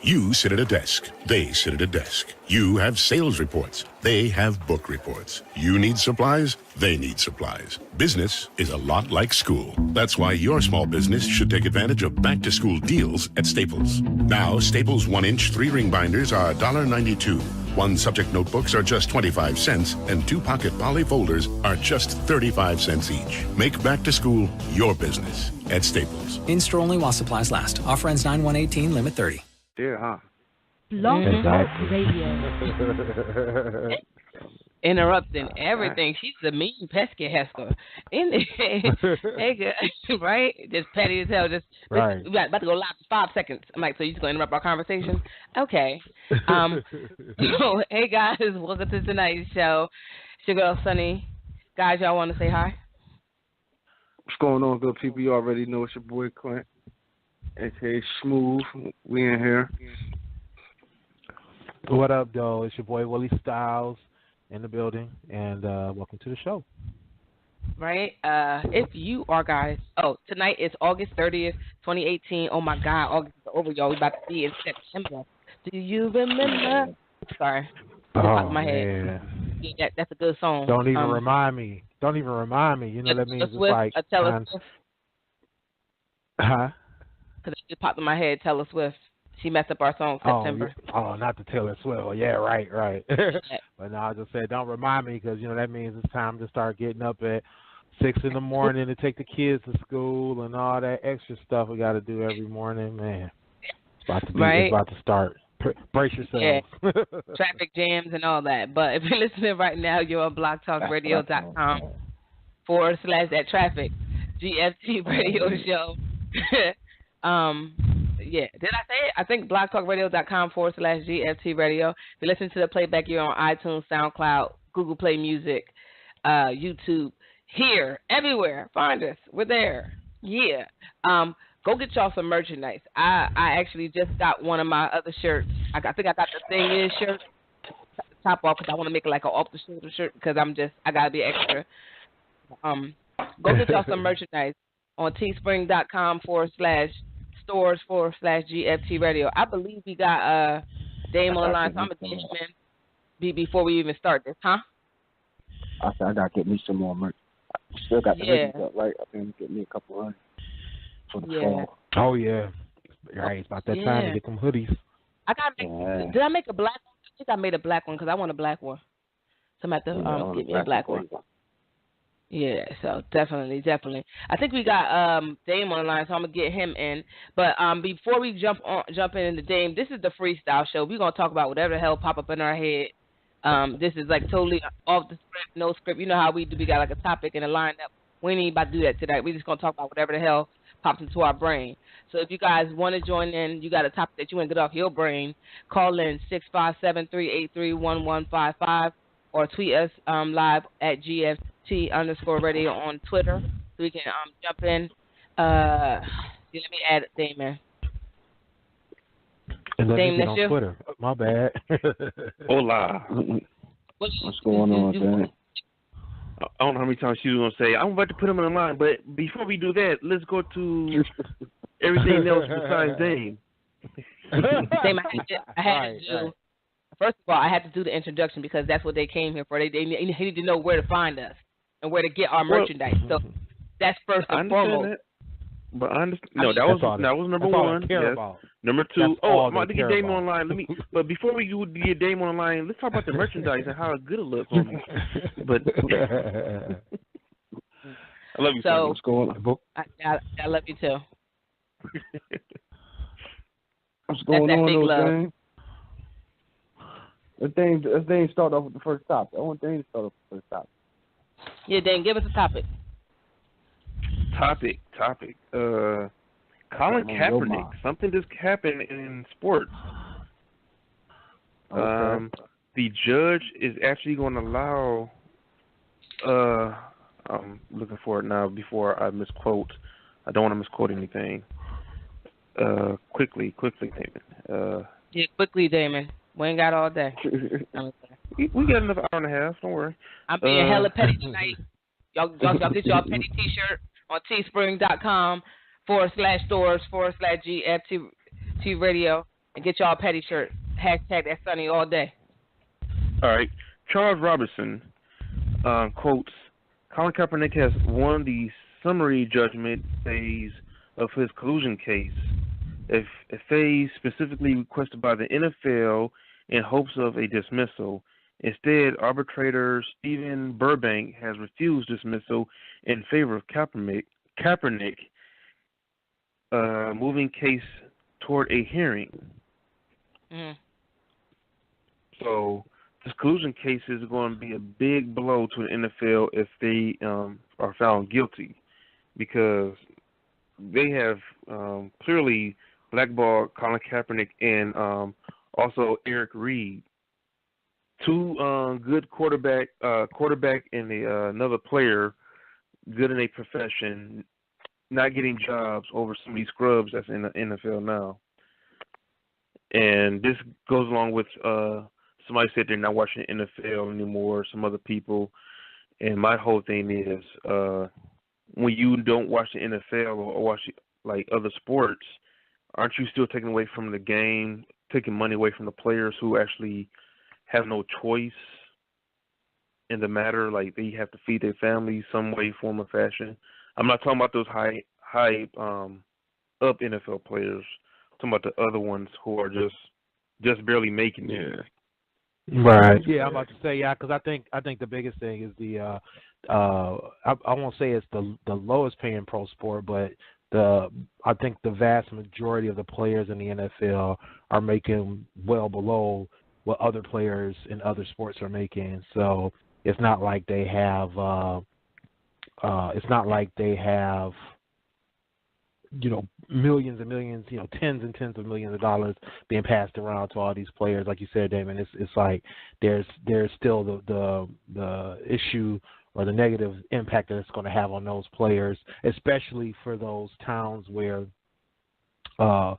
You sit at a desk. They sit at a desk. You have sales reports. They have book reports. You need supplies. They need supplies. Business is a lot like school. That's why your small business should take advantage of back-to-school deals at Staples. Now, Staples 1-inch 3-ring binders are $1.92. 1 subject notebooks are just 25 cents, and 2 pocket poly folders are just 35 cents each. Make back-to-school your business at Staples. In-store only while supplies last. Offer ends 9/1/18, limit 30. Yeah, huh? Long Radio. Interrupting everything. She's a mean pesky Hesker. Hey, good. Right? Just petty as hell. Right. We about to go live for 5 seconds. I'm like, so you just going to interrupt our conversation? Okay. So, hey, guys. Welcome to tonight's show. It's your girl, Sunny. Guys, y'all want to say hi? What's going on, good people? You already know it's your boy Clint, aka Smooth. We in here. What up, though? It's your boy Willie Styles in the building, and welcome to the show. Right? If you are, guys. Oh, tonight is August 30th, 2018. Oh, my God. August is over, y'all. We're about to be in September. Do you remember? Sorry. Oh, my head. man. Yeah, that's a good song. Don't even remind me. Don't even remind me. You know, that means it's like... Taylor Swift. Huh? Because it just popped in my head, Taylor Swift. She messed up our song September. Oh, not the Taylor Swift. Oh, yeah, right. But no, I just said, don't remind me, because, you know, that means it's time to start getting up at 6 in the morning to take the kids to school and all that extra stuff we got to do every morning. Man, it's about to be, right? It's about to start. Brace yourselves. Yeah. Traffic jams and all that. But if you're listening right now, you're on blogtalkradio.com/that GFT radio show. Yeah, did I say it? I think blogtalkradio.com/GFT radio. If you listen to the playback, you're on iTunes, SoundCloud, Google Play Music, YouTube, here, everywhere. Find us. We're there. Yeah. Go get y'all some merchandise. I actually just got one of my other shirts. I think I got the thing in shirt top off because I want to make it like an off the shoulder shirt because I gotta be extra. Go get y'all some merchandise on teespring.com/stores/GFT radio. I believe we got Dame on the line, so I'm gonna get him in before we even start this, huh? I said I gotta get me some more merch. I still got the hoodies up, right? I think get me a couple of for the fall. Oh yeah, right. It's about that time to get them hoodies. I gotta make. Did I make a black one? I think I made a black one because I want a black one. So I'm gonna have to get me a black one. Yeah, so definitely. I think we got Dame on the line, so I'm gonna get him in. But before we jump into Dame, this is the Freestyle Show. We're gonna talk about whatever the hell pop up in our head. This is like totally off the script, no script. You know how we do? We got like a topic and a lineup. We ain't about to do that today. We're just gonna talk about whatever the hell pops into our brain. So if you guys want to join in, you got a topic that you want to get off your brain, call in 657-383-1155 or tweet us live at GFT_radio on Twitter so we can jump in. Let me add Damon. Dame, that's you? Twitter. My bad. Hola. What's going on, Dan? I don't know how many times she was going to say, I'm about to put him on the line, but before we do that, let's go to everything else besides Dame. Dame, I had to do, first of all, I had to do the introduction because that's what they came here for. They need to know where to find us and where to get our merchandise. So that's first and foremost. That. But I understand. No, that was number one. Yes. Number two. I'm about to get Dame online. But before we get Dame online, let's talk about the merchandise and how good it looks on me. But I love you. So what's going on? I love you too. What's going that's on, big love. Let's Dame start off with the first topic. I want Dame to start off with the first topic. Yeah, Dame, give us a topic. Topic. Colin Kaepernick. Something just happened in sports. Okay. The judge is actually going to allow. I'm looking for it now before I misquote. I don't want to misquote anything. Quickly, Damon. Yeah, quickly, Damon. We ain't got all day. We got another hour and a half. Don't worry. I'm being hella petty tonight. Y'all get y'all petty T-shirt on teespring.com/stores/GFT radio. and get y'all petty shirt. Hashtag that's Sunny all day. All right. Charles Robinson quotes, Colin Kaepernick has won the summary judgment phase of his collusion case, a phase specifically requested by the NFL in hopes of a dismissal. Instead, arbitrator Stephen Burbank has refused dismissal in favor of Kaepernick, moving case toward a hearing. Mm. So this collusion case is going to be a big blow to the NFL if they are found guilty, because they have clearly blackballed Colin Kaepernick and also Eric Reed, two good quarterback and another player good in a profession, not getting jobs over some of these scrubs that's in the NFL now. And this goes along with somebody said they're not watching the NFL anymore, some other people. And my whole thing is when you don't watch the NFL or watch like other sports, aren't you still taking away from the game, taking money away from the players who actually have no choice in the matter? Like they have to feed their families some way, form, or fashion. I'm not talking about those high up NFL players. I'm talking about the other ones who are just barely making it. Right. Yeah, I'm about to say because I think the biggest thing is the I won't say it's the lowest paying pro sport, but I think the vast majority of the players in the NFL are making well below what other players in other sports are making. So it's not like they have millions and millions, tens and tens of millions of dollars being passed around to all these players. Like you said, Damon, it's like there's still the issue or the negative impact that it's going to have on those players, especially for those towns where they are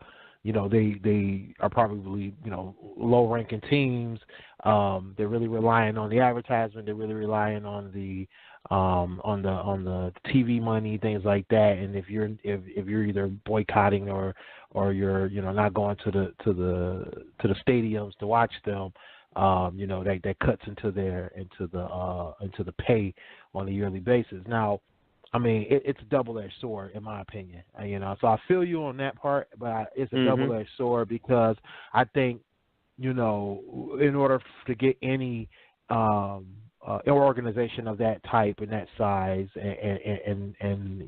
probably low-ranking teams. They're really relying on the advertisement. They're really relying on the TV money, things like that. And if you're either boycotting or you're not going to the stadiums to watch them, that cuts into the pay on a yearly basis. Now, I mean, it's a double-edged sword, in my opinion. So I feel you on that part, but it's a double-edged sword because I think, in order to get any organization of that type and that size, and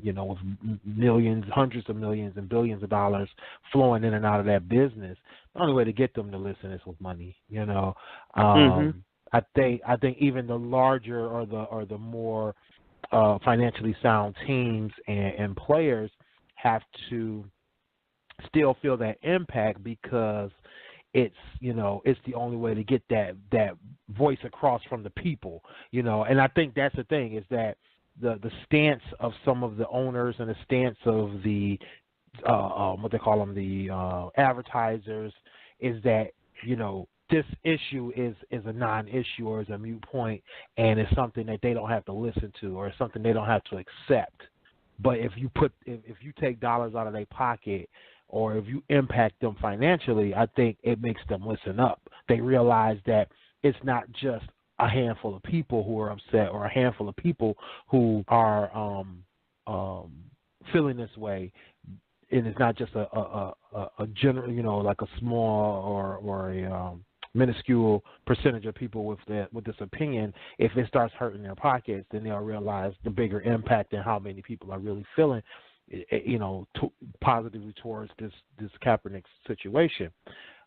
with millions, hundreds of millions, and billions of dollars flowing in and out of that business, the only way to get them to listen is with money. I think even the larger or the more financially sound teams and players have to still feel that impact because it's the only way to get that voice across from the people, and I think that's the thing is that the stance of some of the owners and the stance of the what they call them, the advertisers, is that this issue is a non-issue or is a moot point, and it's something that they don't have to listen to or something they don't have to accept. But if you take dollars out of their pocket or if you impact them financially, I think it makes them listen up. They realize that it's not just a handful of people who are upset or a handful of people who are feeling this way. And it's not just a general, like a small or a minuscule percentage of people with this opinion. If it starts hurting their pockets, then they'll realize the bigger impact and how many people are really feeling, positively towards this Kaepernick situation.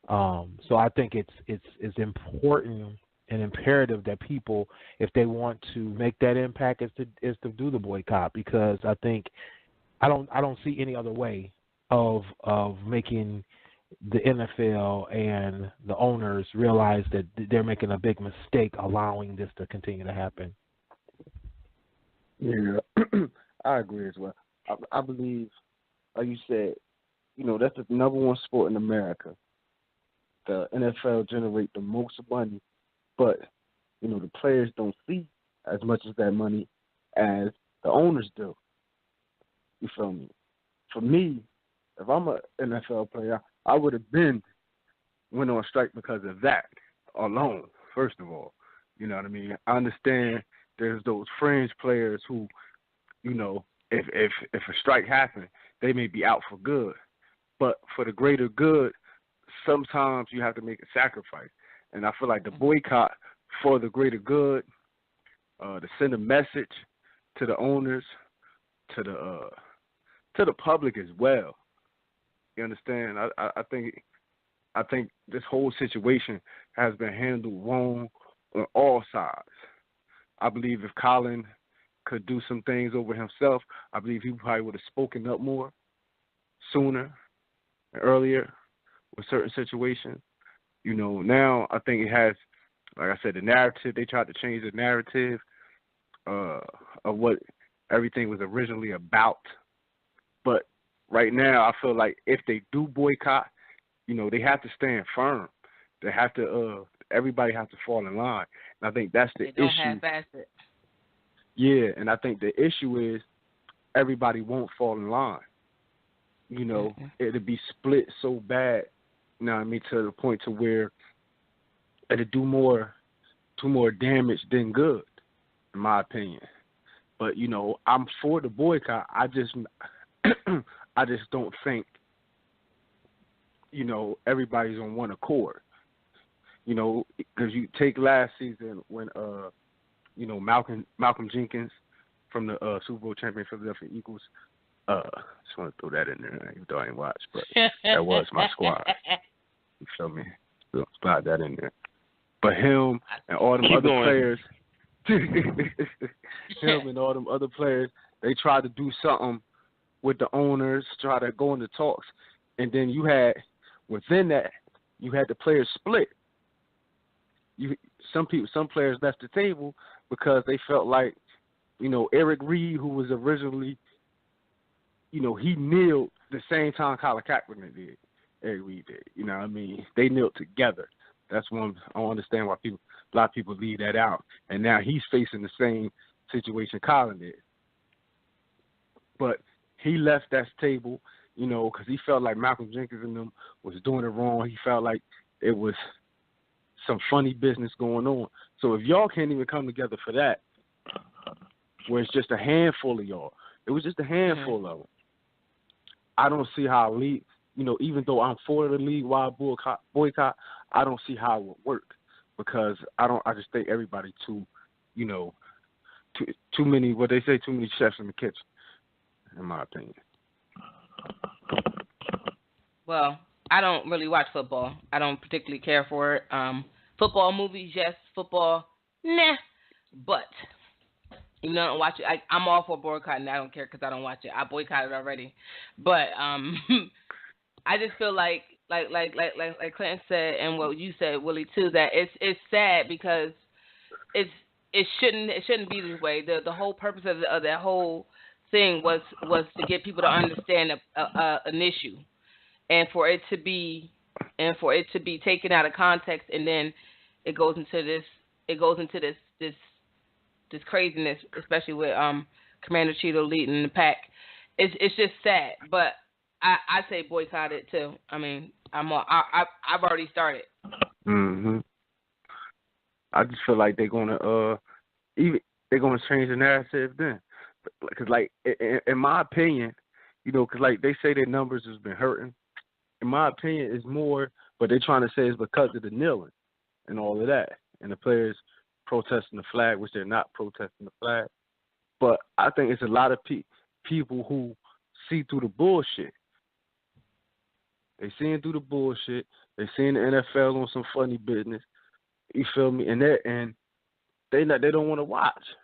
So I think it's important and imperative that people, if they want to make that impact, is to do the boycott, because I think I don't see any other way of making the NFL and the owners realize that they're making a big mistake allowing this to continue to happen. Yeah, I agree as well. I believe, like you said, that's the number one sport in America. The NFL generate the most money, but the players don't see as much of that money as the owners do. You feel me? For me, if I'm an NFL player, I would have been went on strike because of that alone, first of all. You know what I mean? I understand there's those fringe players who, you know, if a strike happened, they may be out for good. But for the greater good, sometimes you have to make a sacrifice. And I feel like the boycott for the greater good, to send a message to the owners, to the public as well. You understand? I think this whole situation has been handled wrong on all sides. I believe if Colin could do some things over himself, I believe he probably would have spoken up more sooner and earlier with certain situations. You know, now I think it has, like I said, the narrative, they tried to change the narrative of what everything was originally about. But right now I feel like if they do boycott, you know, they have to stand firm. They have to, everybody has to fall in line. And I think that's the issue. They don't half-ass it. Yeah, and I think the issue is everybody won't fall in line. You know, it'll be split so bad, you know what I mean, to the point to where it'll do more damage than good, in my opinion. But, you know, I'm for the boycott. I just don't think, you know, everybody's on one accord. You know, because you take last season when, you know, Malcolm Jenkins from the Super Bowl champion Philadelphia Eagles. Just want to throw that in there, even though I ain't watched, but that was my squad. You feel me? So slide that in there. But him and all them other players, they tried to do something with the owners, try to go into talks, and then within that, you had the players split. Some players left the table because they felt like, you know, Eric Reed, who was originally, you know, he kneeled the same time Colin Kaepernick did. Eric Reed did. You know what I mean? They knelt together. That's one. I don't understand why a lot of people leave that out. And now he's facing the same situation Colin did. But he left that table, you know, because he felt like Malcolm Jenkins and them was doing it wrong. He felt like it was some funny business going on. So if y'all can't even come together for that, where it's just a handful of y'all, it was just a handful of them. I don't see how league, you know, even though I'm for the league-wide boycott, I don't see how it would work because I just think everybody too many, what they say, too many chefs in the kitchen, in my opinion. Well, I don't really watch football. I don't particularly care for it. Football movies, yes. Football, nah. But you know, I don't watch it. I'm all for boycotting. I don't care because I don't watch it. I boycotted already. But I just feel like Clinton said, and what you said, Willie, too, that it's sad because it shouldn't be this way. The whole purpose of that whole thing was to get people to understand an issue, and for it to be taken out of context, and then it goes into this craziness, especially with Commander Cheeto leading the pack. It's just sad, but I say boycott it too. I mean, I've already started. Mhm. I just feel like they're gonna change the narrative then, because like in my opinion, you know, because like they say their numbers has been hurting. In my opinion, it's more, but they're trying to say it's because of the kneeling and all of that, and the players protesting the flag, which they're not protesting the flag. But I think it's a lot of people who see through the bullshit. They seeing through the bullshit. They seeing the NFL on some funny business. You feel me? And they don't want to watch.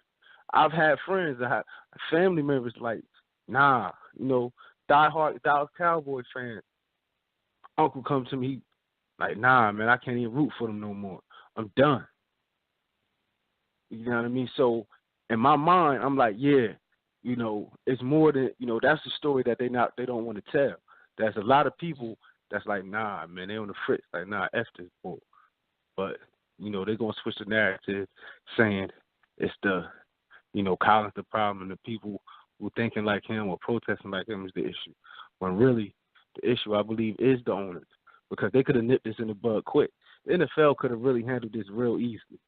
I've had friends, I have family members like, nah, you know, diehard Dallas Cowboys fans. Uncle comes to me like, nah, man, I can't even root for them no more. I'm done. You know what I mean? So in my mind, I'm like, yeah, you know, it's more than, you know, that's the story that they don't want to tell. There's a lot of people that's like, nah, man, they on the fritz, like, nah, F this bull. But, you know, they're going to switch the narrative saying it's the, you know, Colin's the problem and the people who thinking like him or protesting like him is the issue. When really the issue, I believe, is the owners. because they could have nipped this in the bud quick. The NFL could have really handled this real easily.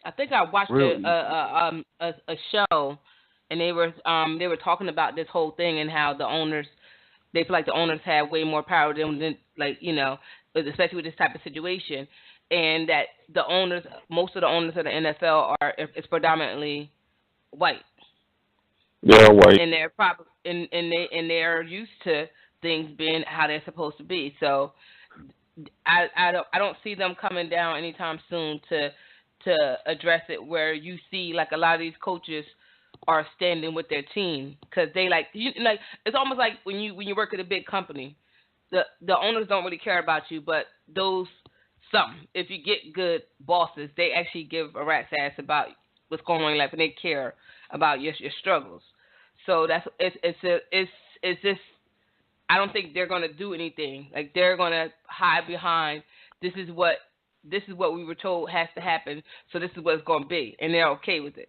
I think I watched a show, and they were talking about this whole thing and how the owners, they feel like the owners have way more power than like, you know, especially with this type of situation, and that the owners, most of the owners of the NFL is predominantly white. They're white, and they're probably and they're used to things being how they're supposed to be. So I don't see them coming down anytime soon to address it, where you see like a lot of these coaches are standing with their team, because they like it's almost like when you work at a big company, the owners don't really care about you, but if you get good bosses, they actually give a rat's ass about what's going on in life, and they care about your struggles. So it's just, I don't think they're gonna do anything. Like, they're gonna hide behind this is what we were told has to happen, so this is what it's gonna be, and they're okay with it.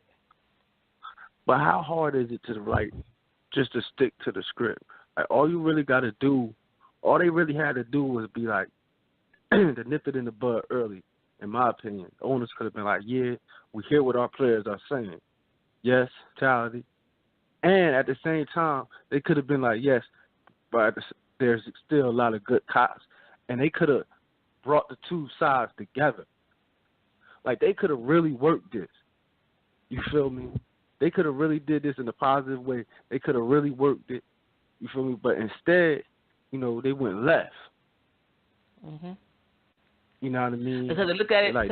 But how hard is it to just to stick to the script? Like, all you really got to do, all they really had to do was be like, to nip it in the bud early. In my opinion, the owners could have been like, yeah, we hear what our players are saying. Yes, mentality. And at the same time, they could have been like, yes, but there's still a lot of good cops. And they could have brought the two sides together. Like, they could have really worked this. You feel me? They could have really did this in a positive way. They could have really worked it. You feel me? But instead, you know, they went left. Mm-hmm. You know what I mean? Because they look at it, like,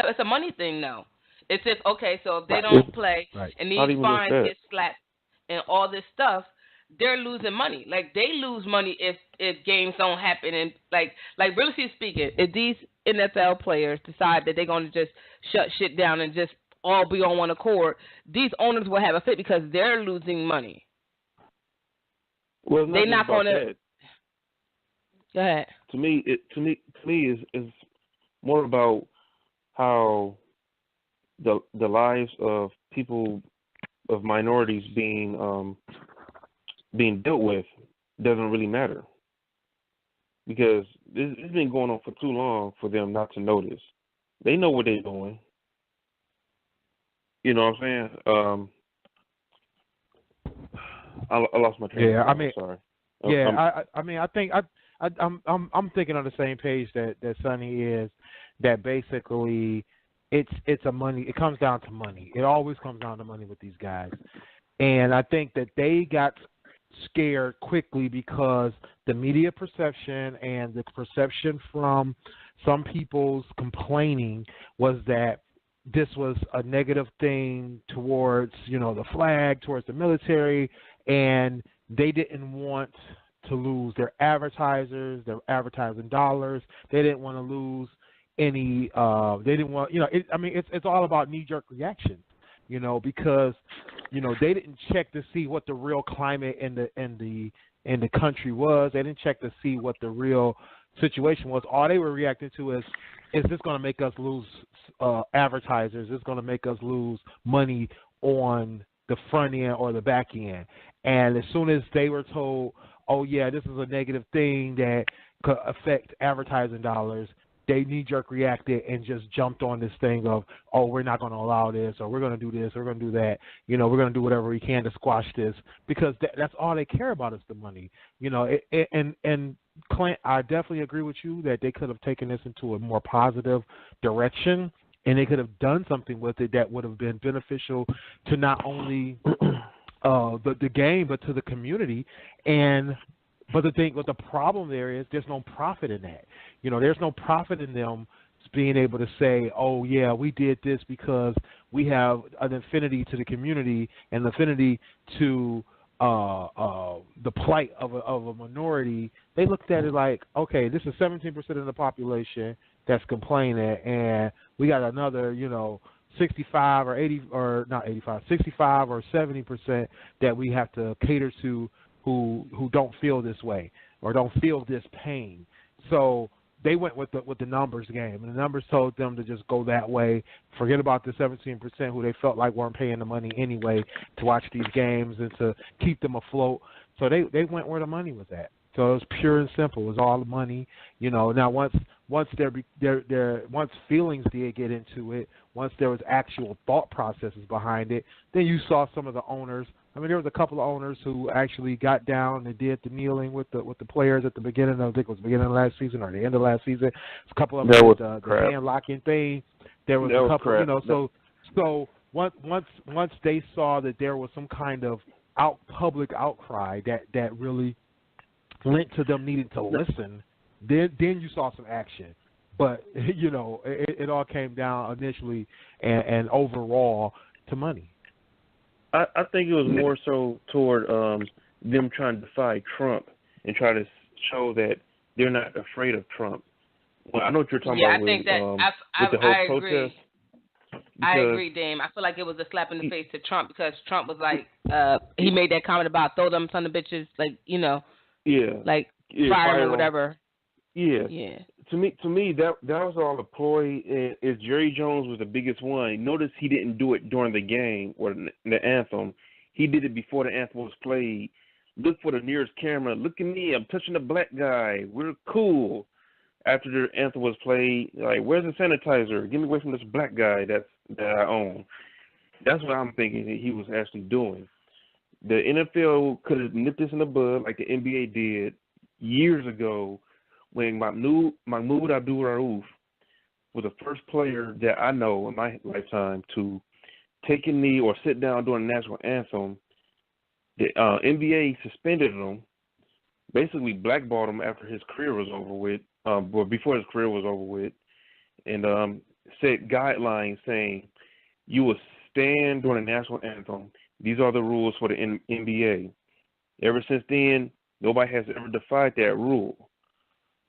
it's a money thing now. It's just, okay, so if they don't play and these fines get slapped and all this stuff, they're losing money. Like, they lose money if games don't happen. And like realistically speaking, if these NFL players decide that they're going to just shut shit down and just all be on one accord, these owners will have a fit because they're losing money. Well, they're not going to. Go ahead. To me, is more about how the lives of people, of minorities being dealt with doesn't really matter, because it's been going on for too long for them not to notice. They know what they're doing. You know what I'm saying? I lost my train. Yeah, I mean, sorry. Yeah, I think I'm thinking on the same page that Sonny is, that basically it's a money. It comes down to money. It always comes down to money with these guys, and I think that they got scared quickly because the media perception and the perception from some people's complaining was that this was a negative thing towards, you know, the flag, towards the military, and they didn't want to lose their advertisers, their advertising dollars. They didn't want to lose any. They didn't want, you know. It's all about knee-jerk reaction, you know, because, you know, they didn't check to see what the real climate in the country was. They didn't check to see what the real situation was. All they were reacting to is this going to make us lose advertisers? Is this going to make us lose money on the front end or the back end? And as soon as they were told, oh, yeah, this is a negative thing that could affect advertising dollars, they knee-jerk reacted and just jumped on this thing of, oh, we're not going to allow this, or we're going to do this, or we're going to do that. You know, we're going to do whatever we can to squash this, because that's all they care about is the money. You know, and Clint, I definitely agree with you that they could have taken this into a more positive direction, and they could have done something with it that would have been beneficial to not only the game, but to the community. But the problem there is there's no profit in that. You know, there's no profit in them being able to say, oh, yeah, we did this because we have an affinity to the community and affinity to the plight of a minority. They looked at it like, okay, this is 17% of the population that's complaining, and we got another, you know, 65 or 80 or not 85, 65 or 70% that we have to cater to who don't feel this way or don't feel this pain. So they went with the numbers game, and the numbers told them to just go that way, forget about the 17% who they felt like weren't paying the money anyway to watch these games and to keep them afloat. So they went where the money was at. So it was pure and simple. It was all the money, Now once once feelings did get into it, once there was actual thought processes behind it, then you saw some of the owners. I mean, there was a couple of owners who actually got down and did the kneeling with the players at the beginning. I think it was the beginning of last season or the end of last season. A couple of them did the hand locking thing. There was a couple, So once they saw that there was some kind of public outcry that really lent to them needing to listen, then you saw some action. But it all came down initially and overall to money. I think it was more so toward them trying to defy Trump and try to show that they're not afraid of Trump. Well, I know what you're talking about. I think that with the whole protest. I agree, Dame. I feel like it was a slap in the face to Trump because Trump was like, he made that comment about throw them son of bitches, like, like fire them or whatever. Yeah. Yeah. To me, that was all a ploy. And if Jerry Jones was the biggest one, notice he didn't do it during the game or the anthem. He did it before the anthem was played. Look for the nearest camera. Look at me. I'm touching a black guy. We're cool. After the anthem was played, like, where's the sanitizer? Get me away from this black guy that I own. That's what I'm thinking that he was actually doing. The NFL could have nipped this in the bud like the NBA did years ago when Mahmoud Abdul-Rauf was the first player that I know in my lifetime to take a knee or sit down during the national anthem. The NBA suspended him, basically blackballed him after his career was over with, or before his career was over with, and set guidelines saying you will stand during the national anthem. These are the rules for the NBA. Ever since then, nobody has ever defied that rule.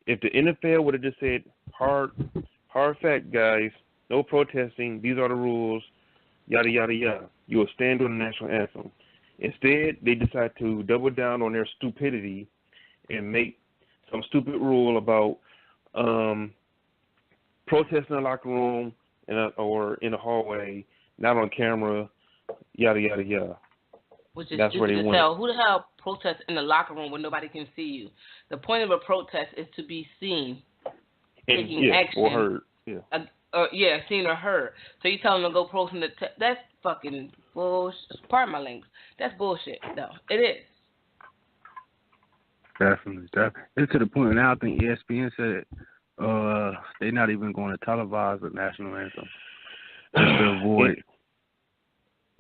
If the NFL would have just said, hard fact, guys, no protesting, these are the rules, yada, yada, yada, you will stand during the national anthem. Instead, they decide to double down on their stupidity and make some stupid rule about protesting in the locker room or in the hallway, not on camera, yada, yada, yada. Which is stupid to tell. Who the hell protests in the locker room when nobody can see you? The point of a protest is to be seen, taking action. Or heard. Yeah. Seen or heard. So you tell them to go protest in the that's fucking bullshit. Pardon my language. That's bullshit, though. It is. Definitely. It's to the point now, I think ESPN said they're not even going to televise the national anthem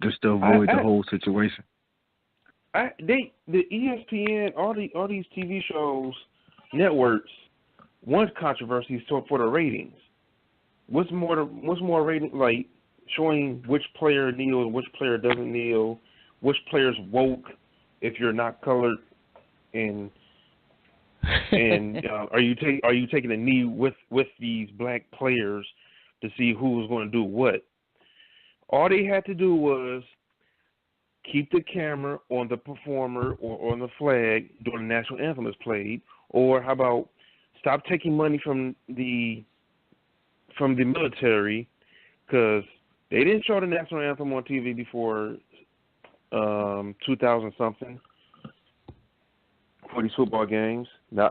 just to avoid the whole situation. The ESPN, all these TV shows, networks, want controversies for the ratings. What's more rating, like showing which player kneels, which player doesn't kneel, which player's woke if you're not colored, and are you taking a knee with these black players to see who was going to do what? All they had to do was keep the camera on the performer or on the flag during the national anthem is played, or how about stop taking money from the military, because they didn't show the national anthem on TV before 2000 something for these football games. Now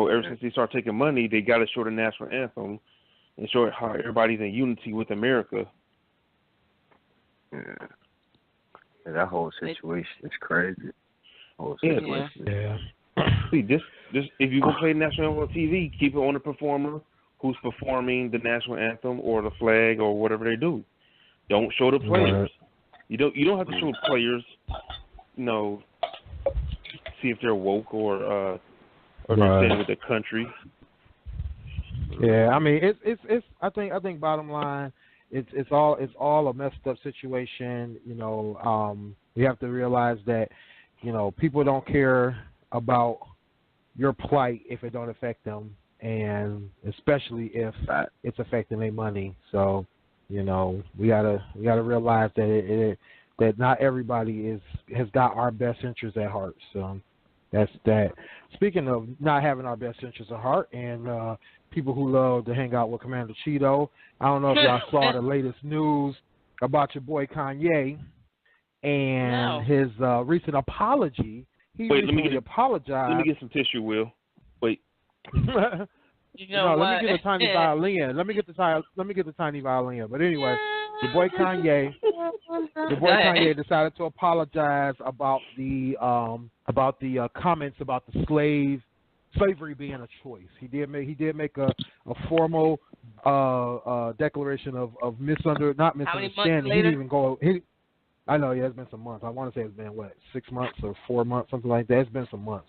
ever since they start taking money, they got to show the national anthem and show how everybody's in unity with America. Yeah, that whole situation is crazy. Yeah. See, this if you go play national anthem on TV, keep it on the performer who's performing the national anthem or the flag or whatever they do. Don't show the players. You don't have to show players. See if they're woke or they're staying with the country. Yeah, I mean it's I think bottom line it's all a messed up situation. We have to realize that people don't care about your plight if it don't affect them, and especially if it's affecting their money. So we gotta realize that that not everybody has got our best interests at heart. So that's that. Speaking of not having our best interests at heart, and people who love to hang out with Commander Cheeto, I don't know if y'all saw the latest news about your boy Kanye and his recent apology. recently apologized. Let me get some tissue, Will. Wait. You know what? Let me get a tiny violin. Let me get the tiny violin. But anyway, the boy Kanye decided to apologize about the comments about the slavery being a choice. He did make a formal declaration of not misunderstanding. How many months later? He didn't even go. I know, yeah, it's been some months. I want to say it's been 6 months or 4 months, something like that. It's been some months.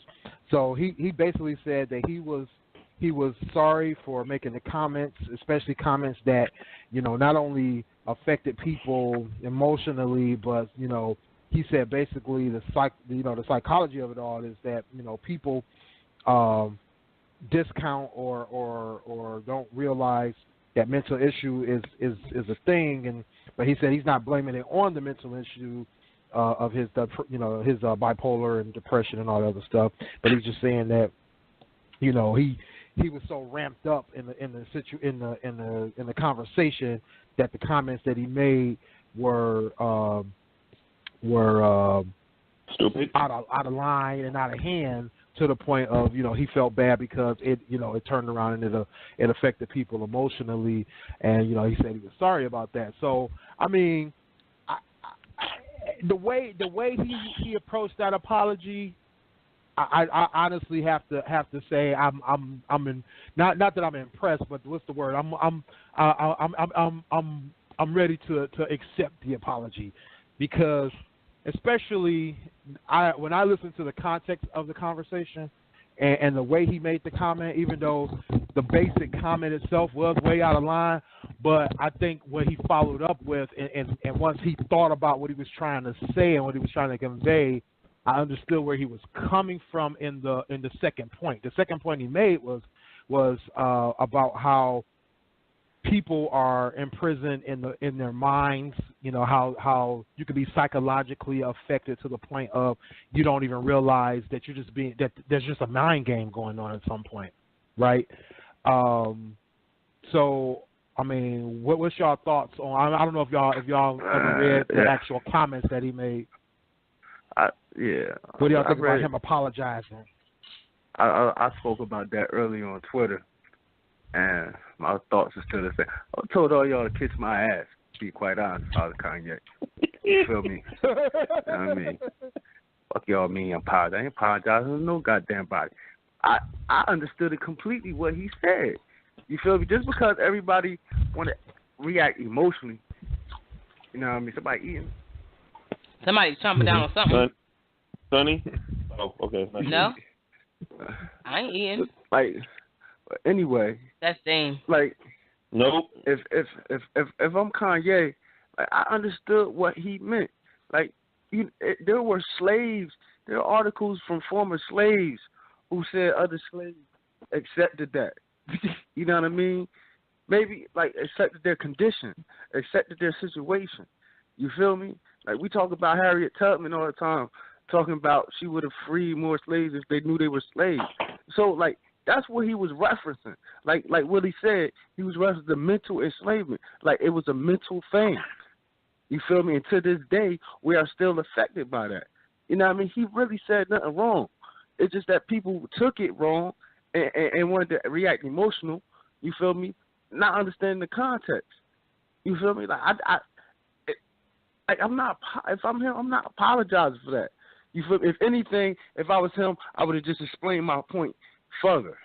So he basically said that he was sorry for making the comments, especially comments that, not only affected people emotionally, but, he said basically the psychology of it all is that, people discount or don't realize that mental issue is a thing, but he said he's not blaming it on the mental issue of his bipolar and depression and all that other stuff, but he's just saying that he was so ramped up in the conversation that the comments that he made were stupid, out of line and out of hand, to the point of he felt bad because it turned around and it affected people emotionally, and he said he was sorry about that. So I mean, the way he approached that apology, I honestly have to say I'm in, not that I'm impressed, but what's the word? I'm ready to accept the apology, because especially when I listen to the context of the conversation and the way he made the comment, even though the basic comment itself was way out of line, but I think what he followed up with and once he thought about what he was trying to say and what he was trying to convey, I understood where he was coming from in the second point. The second point he made was about how people are imprisoned in their minds. How you can be psychologically affected to the point of you don't even realize that that there's just a mind game going on at some point, right? So I mean, what's y'all thoughts on? I don't know if y'all ever read the actual comments that he made. Yeah. What do y'all think about him apologizing? I spoke about that earlier on Twitter, and my thoughts are still the same. I told all y'all to kiss my ass, to be quite honest, Father Kanye. You feel me? You know what I mean? Fuck y'all mean apologize. I ain't apologizing to no goddamn body. I understood it completely what he said. You feel me? Just because everybody want to react emotionally, you know what I mean? Somebody eating. Somebody's chomping down on something. Sonny? Oh, okay. No, I ain't eating. Like, anyway. That's Dame. Like, nope. If I'm Kanye, like, I understood what he meant. Like, there were slaves. There are articles from former slaves who said other slaves accepted that. You know what I mean? Maybe like accepted their condition, accepted their situation. You feel me? Like, we talk about Harriet Tubman all the time, talking about she would have freed more slaves if they knew they were slaves. So, like, that's what he was referencing. Like Willie said, he was referencing the mental enslavement. Like, it was a mental thing. You feel me? And to this day, we are still affected by that. You know what I mean? He really said nothing wrong. It's just that people took it wrong and wanted to react emotional. You feel me? Not understanding the context. You feel me? Like, I'm not. If I'm him, I'm not apologizing for that. You feel me? If anything, if I was him, I would have just explained my point further.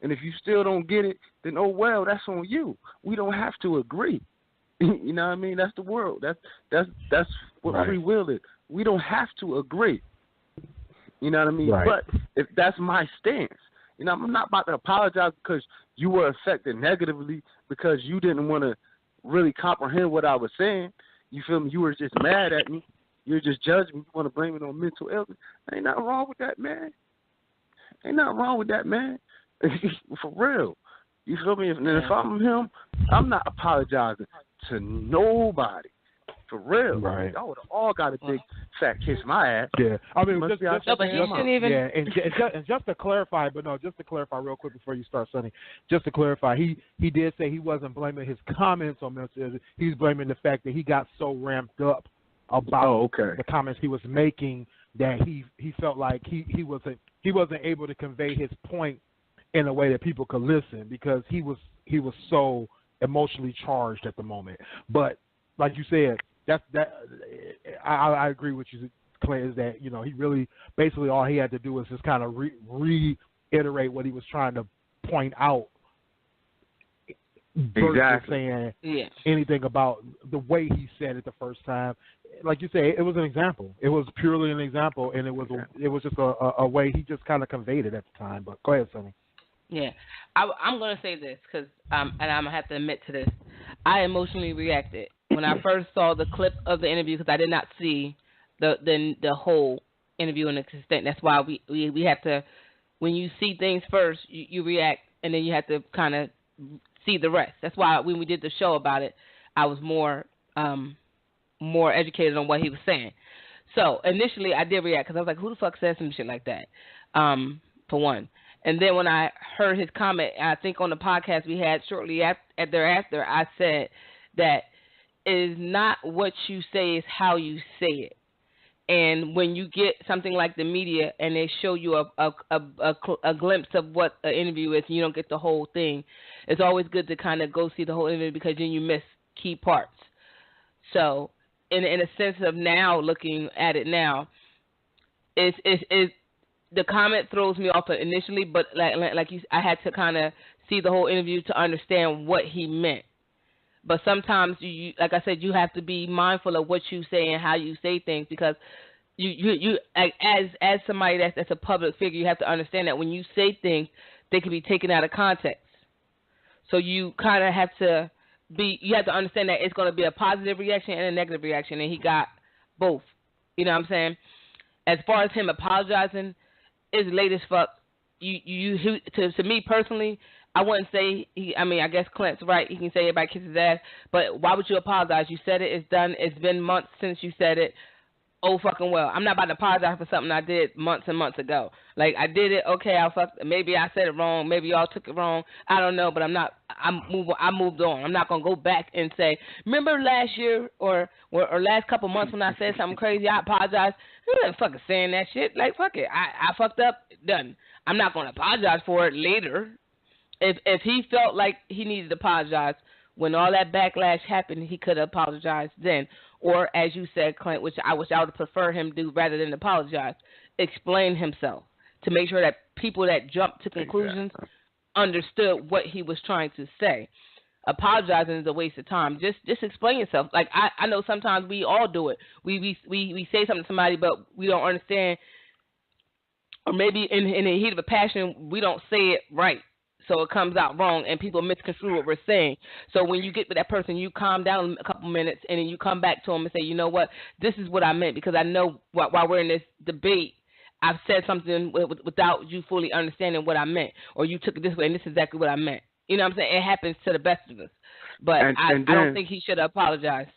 And if you still don't get it, then oh well, that's on you. We don't have to agree. You know what I mean? That's the world. That's what right. Free will is. We don't have to agree. You know what I mean? Right. But if that's my stance, you know, I'm not about to apologize because you were affected negatively because you didn't want to really comprehend what I was saying. You feel me? You were just mad at me. You're just judging me. You want to blame it on mental illness. Ain't nothing wrong with that, man. Ain't nothing wrong with that, man. For real. You feel me? If I'm him, I'm not apologizing to nobody. For real. Right. Y'all would have all got a big fat kiss my ass. Yeah. I mean, but he shouldn't even. Yeah, and just to clarify, real quick before you start, Sonny, just to clarify, he did say he wasn't blaming his comments on mental illness. He's blaming the fact that he got so ramped up about the comments he was making that he felt like he wasn't able to convey his point in a way that people could listen because he was so emotionally charged at the moment. But like you said, I agree with you, Clay, is that he really basically all he had to do was just kind of reiterate what he was trying to point out. Versus saying anything about the way he said it the first time. Like you say, it was an example. It was purely an example, and it was just a way he just kind of conveyed it at the time. But go ahead, Sonny. Yeah, I'm going to say this because, and I'm going to have to admit to this. I emotionally reacted when I first saw the clip of the interview because I did not see the whole interview in its extent. That's why we have to, when you see things first, you react, and then you have to kind of see the rest. That's why when we did the show about it, I was more educated on what he was saying. So initially I did react because I was like, who the fuck says some shit like that? For one. And then when I heard his comment, I think on the podcast we had shortly thereafter, I said that it is not what you say, is how you say it. And when you get something like the media and they show you a glimpse of what an interview is and you don't get the whole thing, it's always good to kind of go see the whole interview because then you miss key parts. So in a sense of now looking at it now, it's the comment throws me off initially, but like you, I had to kind of see the whole interview to understand what he meant. But sometimes, you, like I said, you have to be mindful of what you say and how you say things because you as somebody that's a public figure, you have to understand that when you say things, they can be taken out of context. So you kind of have to you have to understand that it's going to be a positive reaction and a negative reaction, and he got both. You know what I'm saying? As far as him apologizing, it's late as fuck. To me personally, I wouldn't say I guess Clint's right. He can say everybody kisses his ass, but why would you apologize? You said it. It's done. It's been months since you said it. Oh fucking well. I'm not about to apologize for something I did months and months ago. Like I did it. Okay, maybe I said it wrong. Maybe y'all took it wrong. I don't know, but I moved on. I'm not gonna go back and say, remember last year or last couple months when I said something crazy. I apologize. I'm not fucking saying that shit. Like fuck it. I fucked up. Done. I'm not gonna apologize for it later. If he felt like he needed to apologize when all that backlash happened, he could have apologized then. Or, as you said, Clint, which I wish I would prefer him do rather than apologize, explain himself to make sure that people that jumped to conclusions understood what he was trying to say. Apologizing is a waste of time. Just explain yourself. Like, I know sometimes we all do it. We say something to somebody, but we don't understand. Or maybe in the heat of a passion, we don't say it right. So it comes out wrong, and people misconstrue what we're saying. So when you get with that person, you calm down a couple minutes, and then you come back to them and say, you know what, this is what I meant, because I know while we're in this debate, I've said something without you fully understanding what I meant, or you took it this way, and this is exactly what I meant. You know what I'm saying? It happens to the best of us. But I don't think he should apologize.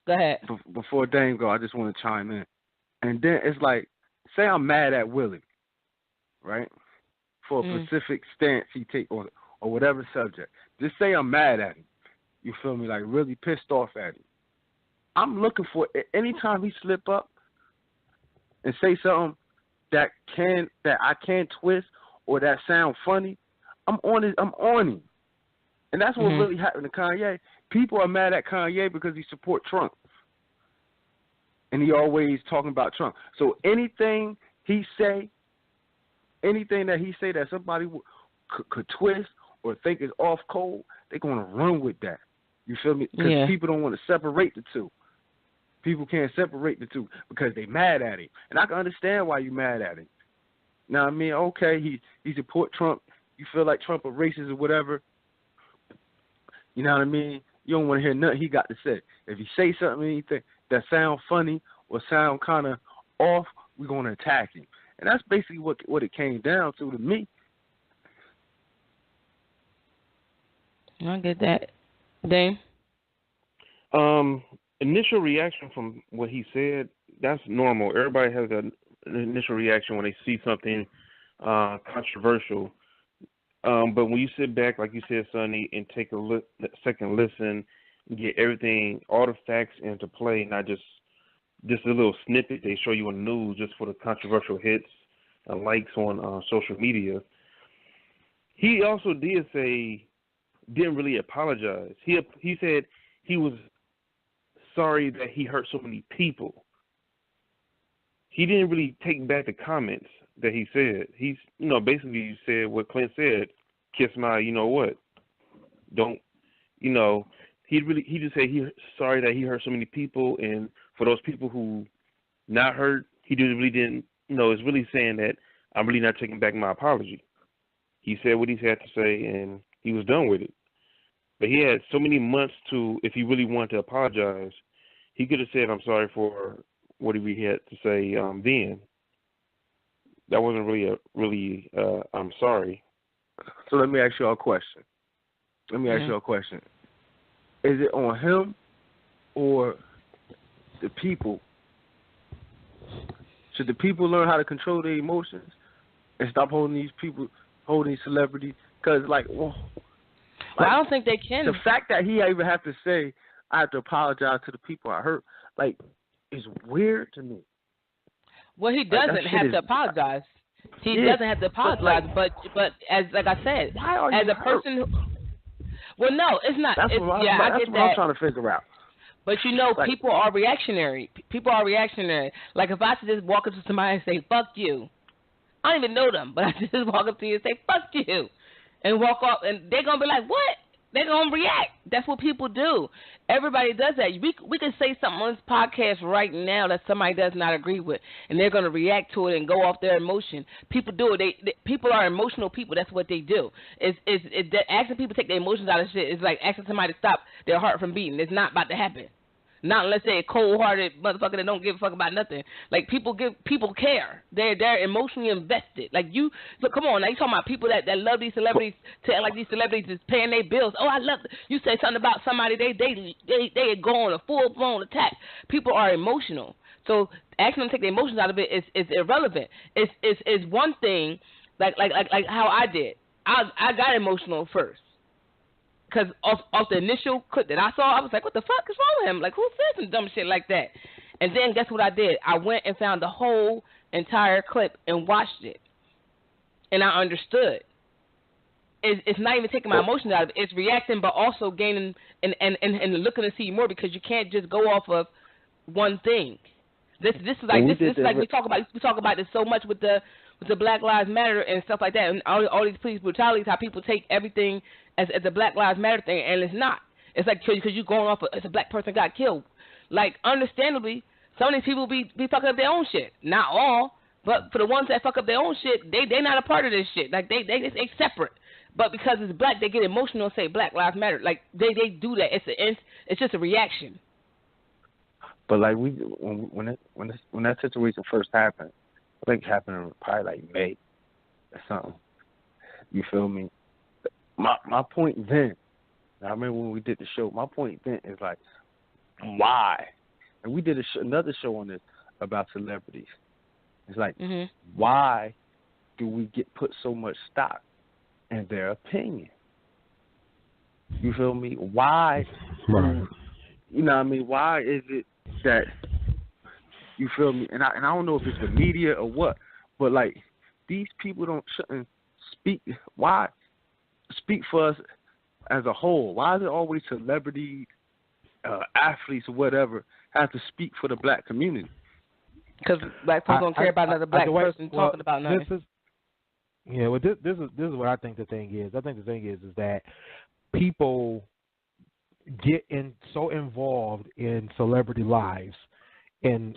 Go ahead. Before Dame go, I just want to chime in. And then it's like, say I'm mad at Willie, right? For a specific stance he take on or whatever subject. Just say I'm mad at him. You feel me? Like really pissed off at him. I'm looking for anytime he slip up and say something that I can twist or that sound funny, I'm on him. And that's what really happened to Kanye. People are mad at Kanye because he support Trump. And he always talking about Trump. So anything that he say that somebody could twist or think is off cold, they're going to run with that. You feel me? Because people don't want to separate the two. People can't separate the two because they mad at him. And I can understand why you mad at him. Now, I mean, okay, he support Trump. You feel like Trump a racist or whatever. You know what I mean? You don't want to hear nothing he got to say. If he say something anything that sound funny or sound kind of off, we're going to attack him. And that's basically what it came down to me. I get that. Dame? Initial reaction from what he said, that's normal. Everybody has an initial reaction when they see something controversial. But when you sit back, like you said, Sonny, and take a second listen, get everything, all the facts into play, not just just a little snippet they show you on the news just for the controversial hits and likes on social media. He also did say, didn't really apologize. He said he was sorry that he hurt so many people. He didn't really take back the comments that he said. He's, basically said what Clint said, kiss my, what. Don't, he just said he's sorry that he hurt so many people, and for those people who not hurt, he really didn't, is really saying that I'm really not taking back my apology. He said what he had to say, and he was done with it. But he had so many months to, if he really wanted to apologize, he could have said, I'm sorry for what he had to say then. That wasn't really I'm sorry. So let me ask you all a question. Is it on him or the people? Should the people learn how to control their emotions and stop holding these celebrities? Because, well, I don't think they can. The fact that he even have to say, I have to apologize to the people I hurt, is weird to me. Well, he doesn't have to apologize. He doesn't have to apologize, but as like I said, as a person who, well, no, it's not. That's what I'm trying to figure out. But people are reactionary. People are reactionary. Like if I should just walk up to somebody and say, fuck you. I don't even know them, but I just walk up to you and say, fuck you. And walk off, and they're going to be like, what? They're going to react. That's what people do. Everybody does that. We can say something on this podcast right now that somebody does not agree with, and they're going to react to it and go off their emotion. People do it. People are emotional people. That's what they do. Asking people to take their emotions out of shit is like asking somebody to stop their heart from beating. It's not about to happen. Not unless they're a cold-hearted motherfucker that don't give a fuck about nothing. Like people care. They're emotionally invested. Like look, come on. Now you talking about people that love these celebrities to act like these celebrities is paying their bills. Oh, I love. You say something about somebody they go on a full-blown attack. People are emotional. So asking them to take the emotions out of it is irrelevant. It's one thing like how I did. I got emotional first. Because off the initial clip that I saw, I was like, what the fuck is wrong with him? Like, who said some dumb shit like that? And then guess what I did? I went and found the whole entire clip and watched it. And I understood. It's not even taking my emotions out of it. It's reacting, but also gaining and looking to see more, because you can't just go off of one thing. This is like we talk about this so much with the Black Lives Matter and stuff like that, and all these police brutalities, how people take everything as a Black Lives Matter thing, and it's not. It's like because you're going off as a black person got killed. Like, understandably, some of these people be fucking up their own shit. Not all, but for the ones that fuck up their own shit, they not a part of this shit. Like they separate. But because it's black, they get emotional and say Black Lives Matter. Like they do that. It's just a reaction. But like when that situation first happened, I think it happened in probably like May or something. You feel me? My point then, I remember when we did the show, my point then is like, why? And we did another show on this about celebrities. It's like, why do we put so much stock in their opinion? You feel me? Why? Right. You know what I mean? Why is it that, you feel me? And I don't know if it's the media or what, but like these people shouldn't speak. Why speak for us as a whole? Why is it always celebrities, athletes, or whatever have to speak for the black community? Because black people don't care about another black person talking about nothing. This is what I think the thing is. I think the thing is that people get so involved in celebrity lives and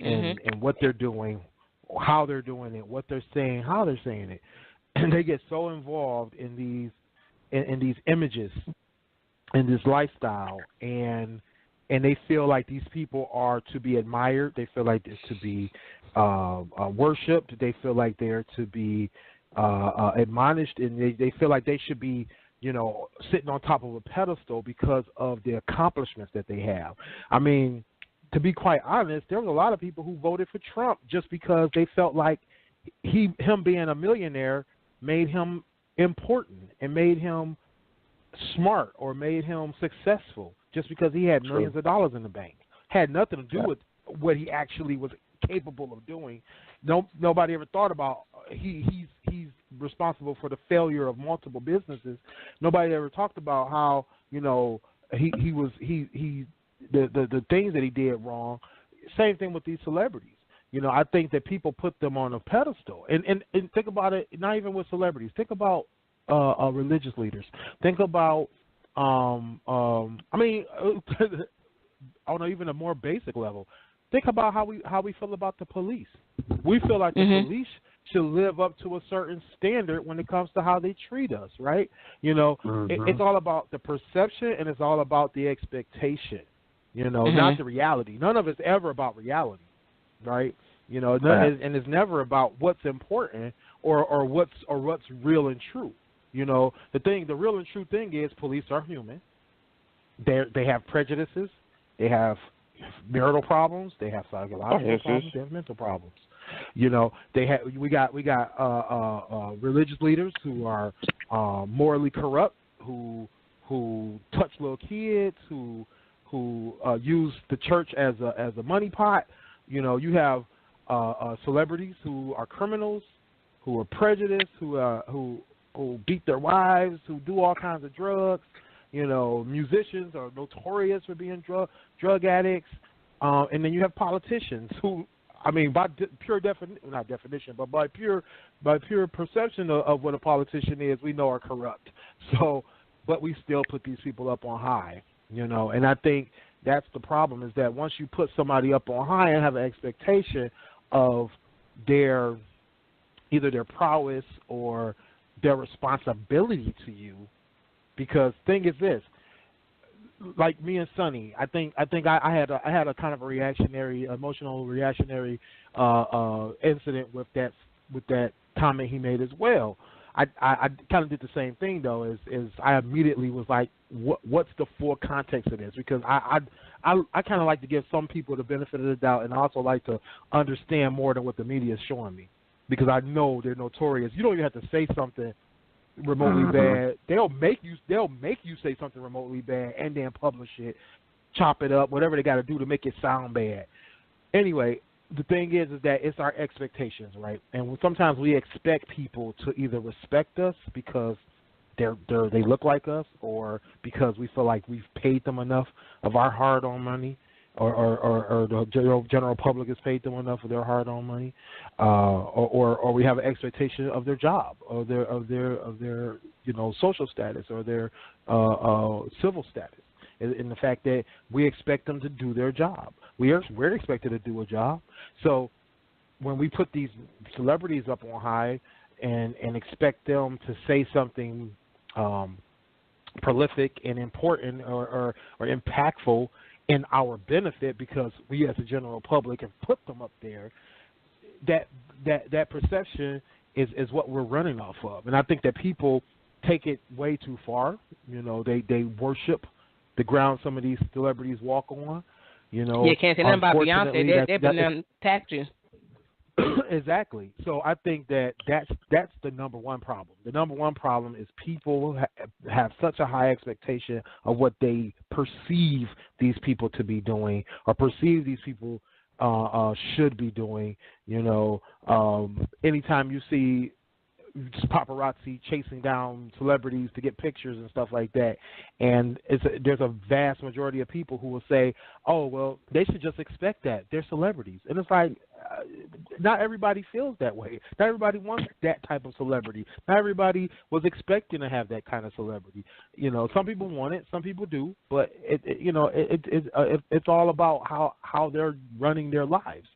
what they're doing, how they're doing it, what they're saying, how they're saying it, and they get so involved in these images, in this lifestyle, and they feel like these people are to be admired. They feel like they're to be worshipped. They feel like they're to be admonished, and they feel like they should be, sitting on top of a pedestal because of the accomplishments that they have. I mean, to be quite honest, there was a lot of people who voted for Trump just because they felt like him being a millionaire made him important and made him smart or made him successful just because he had millions of dollars in the bank. Had nothing to do with what he actually was capable of doing. Nobody ever thought about he's responsible for the failure of multiple businesses. Nobody ever talked about how, you know, the things that he did wrong. Same thing with these celebrities. You know, I think that people put them on a pedestal. And think about it, not even with celebrities. Think about religious leaders. Think about on even a more basic level. Think about how we feel about the police. We feel like the police should live up to a certain standard when it comes to how they treat us, right? You know, it's all about the perception and it's all about the expectation, you know, not the reality. None of it's ever about reality, right? You know, and it's never about what's important or what's real and true. You know, the real and true thing is police are human. They have prejudices. They have marital problems. They have psychological problems. They have mental problems. You know, we got religious leaders who are morally corrupt, who touch little kids, who use the church as a money pot. You know, you have celebrities who are criminals, who are prejudiced, who beat their wives, who do all kinds of drugs. You know, musicians are notorious for being drug addicts, and then you have politicians who, I mean, by pure definition, but by pure perception of what a politician is, we know are corrupt. So, but we still put these people up on high, you know. And I think that's the problem, is that once you put somebody up on high and have an expectation of either their prowess or their responsibility to you. Because thing is this, like me and Sonny, I think I had a kind of a emotional reactionary incident with that comment he made as well. I kind of did the same thing though. Is I immediately was like, what's the full context of this? Because I kind of like to give some people the benefit of the doubt, and I also like to understand more than what the media is showing me, because I know they're notorious. You don't even have to say something remotely bad. They'll make you say something remotely bad and then publish it, chop it up, whatever they got to do to make it sound bad. Anyway, the thing is that it's our expectations, right? And sometimes we expect people to either respect us because they look like us, or because we feel like we've paid them enough of our hard-earned money, or the general public has paid them enough of their hard-earned money, or we have an expectation of their job, or their social status, or their civil status, in the fact that we expect them to do their job. We're expected to do a job. So when we put these celebrities up on high and expect them to say something prolific and important or impactful in our benefit, because we as a general public have put them up there, that perception is what we're running off of. And I think that people take it way too far. You know, they worship the ground some of these celebrities walk on. You know, yeah, can't say nothing about Beyonce. They've been attacked you. Exactly. So I think that's the number one problem. The number one problem is people have such a high expectation of what they perceive these people to be doing, or perceive these people should be doing. You know, anytime you see paparazzi chasing down celebrities to get pictures and stuff like that, and there's a vast majority of people who will say, oh, well, they should just expect that. They're celebrities. And it's like, not everybody feels that way. Not everybody wants that type of celebrity. Not everybody was expecting to have that kind of celebrity. You know, some people want it, some people do, but it's all about how they're running their lives.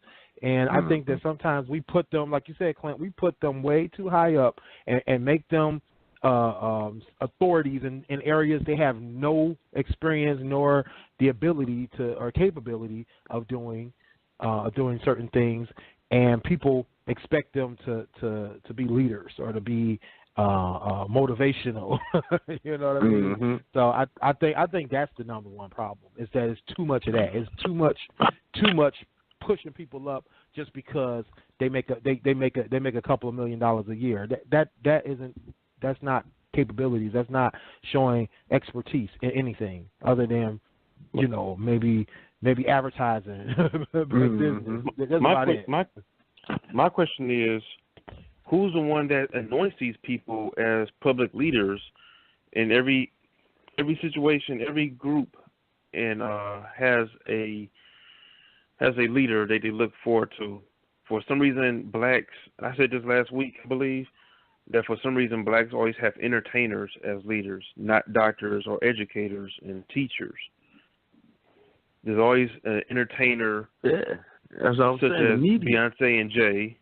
And I think that sometimes we put them, like you said, Clint, we put them way too high up and make them authorities in areas they have no experience nor the ability to or capability of doing certain things, and people expect them to be leaders or to be motivational. You know what I mean? Mm-hmm. So I think that's the number one problem, is that it's too much of that. It's too much pushing people up just because they make a couple of $1 million a year. That's not capabilities. That's not showing expertise in anything other than, you know, maybe maybe advertising. But that's about it. My question is, who's the one that anoints these people as public leaders in every situation, every group, and has a leader that they look forward to? For some reason, blacks, I said this last week, I believe, that for some reason blacks always have entertainers as leaders, not doctors or educators and teachers. There's always an entertainer, that's what I was such saying, as media. Beyonce and Jay.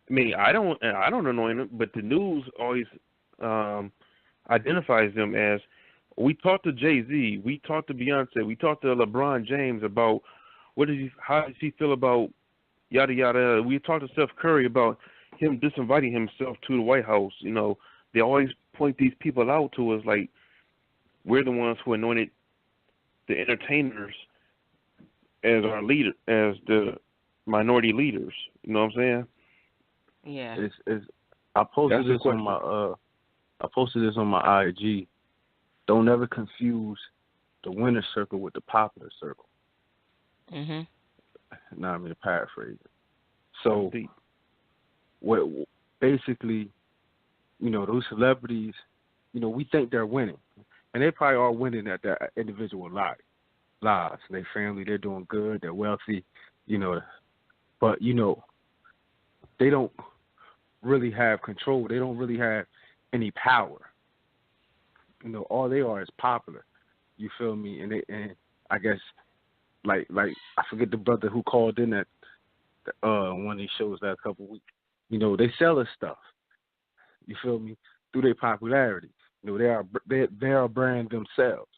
I mean, I don't annoy them, but the news always identifies them as, we talked to Jay-Z, we talked to Beyonce, we talked to LeBron James about how does he feel about yada yada. We talked to Steph Curry about him disinviting himself to the White House. You know, they always point these people out to us like we're the ones who anointed the entertainers as our leader, as the minority leaders. You know what I'm saying? Yeah. I posted this on my IG. Don't ever confuse the winner circle with the popular circle. Mhm. Now I'm going to paraphrase it. So, what basically, those celebrities, we think they're winning, and they probably are winning at their individual lives. Their family, they're doing good, they're wealthy, but they don't really have control. They don't really have any power. All they are is popular. You feel me? And I guess like I forget the brother who called in at one of these shows last couple of weeks. They sell us stuff. You feel me? Through their popularity. They are a brand themselves.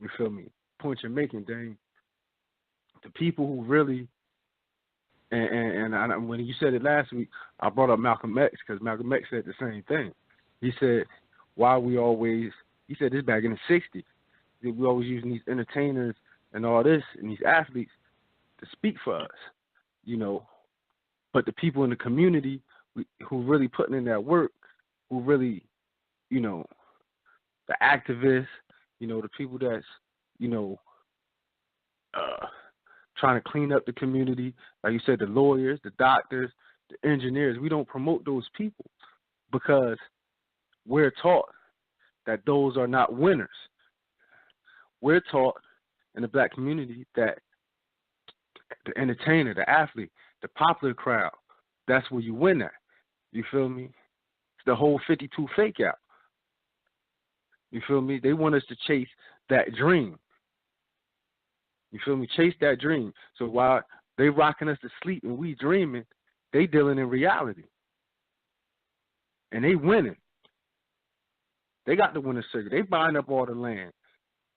You feel me? Point you're making, Dane. The people who really and when you said it last week, I brought up Malcolm X because Malcolm X said the same thing. He said, he said this back in the 60s, that we always using these entertainers and all this and these athletes to speak for us, But the people in the community who really putting in that work, who really, the activists, the people that's, trying to clean up the community, like you said, the lawyers, the doctors, the engineers, we don't promote those people because we're taught that those are not winners. We're taught in the black community that the entertainer, the athlete, the popular crowd, that's where you win at. You feel me? It's the whole 52 fake out. You feel me? They want us to chase that dream. You feel me? Chase that dream. So while they rocking us to sleep and we dreaming, they dealing in reality. And they winning. They got the winner circuit. They buying up all the land.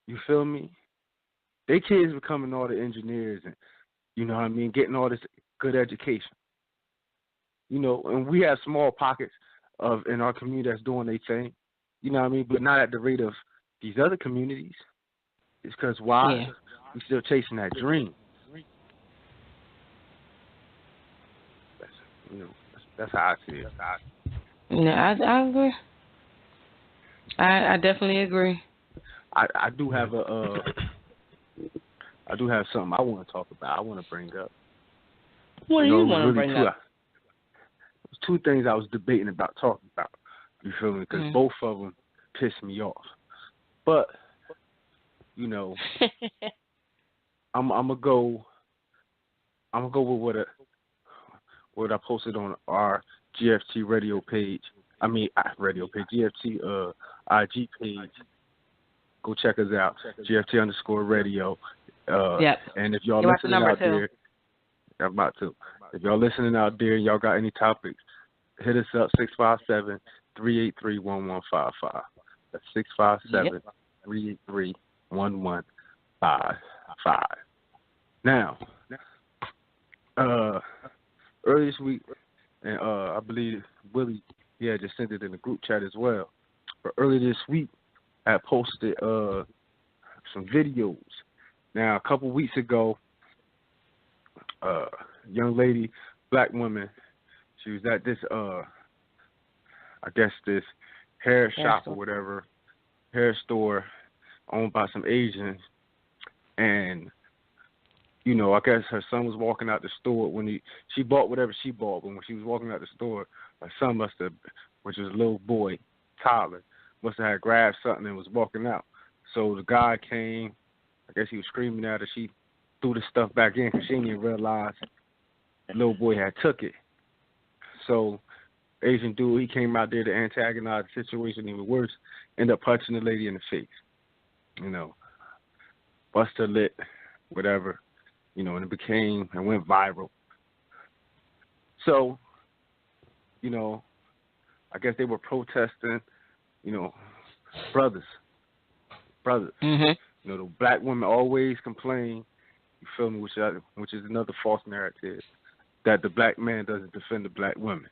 You feel me? They kids becoming all the engineers and, getting all this good education. And we have small pockets in our community that's doing their thing. But not at the rate of these other communities. It's because why? Yeah. We still chasing that dream. That's how I see it. Yeah, I agree. I definitely agree. I do have something I want to talk about. I want to bring up. What do you want to bring up? There's two things I was debating about talking about. You feel me? Because both of them piss me off. But I'm gonna go with what I posted on our GFT radio page. GFT IG page. Go check us out. GFT_radio. Yep. And if y'all listening out there, I'm about to. If y'all listening out there and y'all got any topics, hit us up 657-383-1155. That's 657-383-1155. Now, earlier this week, and I believe Willie, just sent it in the group chat as well. But earlier this week, I posted some videos. Now, a couple weeks ago, young lady, black woman, she was at this, this hair shop or whatever, hair store owned by some Asians, and you know, I guess her son was walking out the store when she bought whatever she bought, but when she was walking out the store, her son must have, which was a little boy, toddler, must have had grabbed something and was walking out. So the guy came, I guess he was screaming at her. She threw the stuff back in because she didn't even realize the little boy had took it. So Asian dude, he came out there to antagonize the situation even worse, ended up punching the lady in the face. You know, bust her lip, whatever. You know, and it went viral. So, you know, I guess they were protesting, you know, brothers. Mm-hmm. You know, the black women always complain, you feel me, which is another false narrative, that the black man doesn't defend the black women.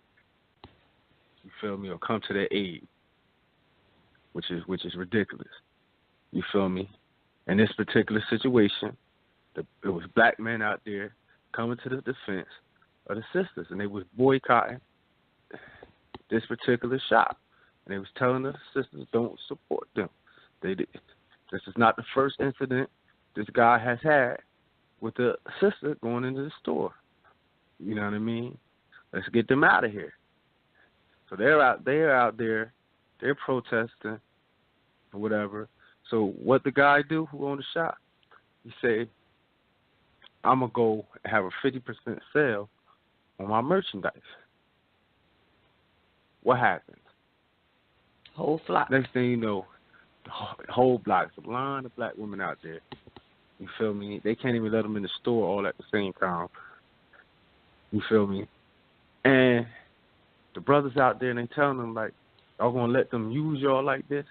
You feel me, or come to their aid, which is ridiculous. You feel me? In this particular situation, it was black men out there coming to the defense of the sisters, and they was boycotting this particular shop, and they was telling the sisters don't support them. They did. This is not the first incident this guy has had with the sister going into the store. You know what I mean? Let's get them out of here. So they're out there, they're protesting or whatever. So what the guy do who owned the shop? He say, I'm going to go have a 50% sale on my merchandise. What happens? Whole flock. Next thing you know, the whole block, a line of black women out there. You feel me? They can't even let them in the store all at the same time. You feel me? And the brothers out there, and they telling them, like, y'all going to let them use y'all like this?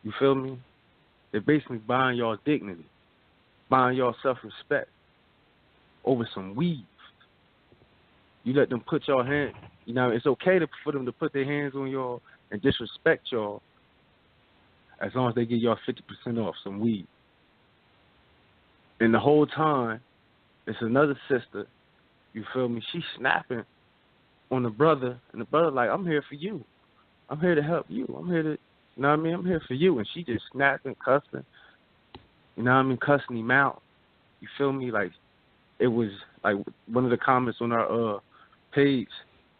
You feel me? They're basically buying y'all dignity, buying y'all self-respect over some weave. You let them put your hand, you know, it's okay for them to put their hands on y'all and disrespect y'all as long as they give y'all 50% off some weed. And the whole time, it's another sister, you feel me, she's snapping on the brother, and the brother like, I'm here for you. I'm here to help you. I'm here to, you know what I mean? I'm here for you. And she just snapping, cussing, you know what I mean, cussing him out. You feel me? Like, it was, like, one of the comments on our page,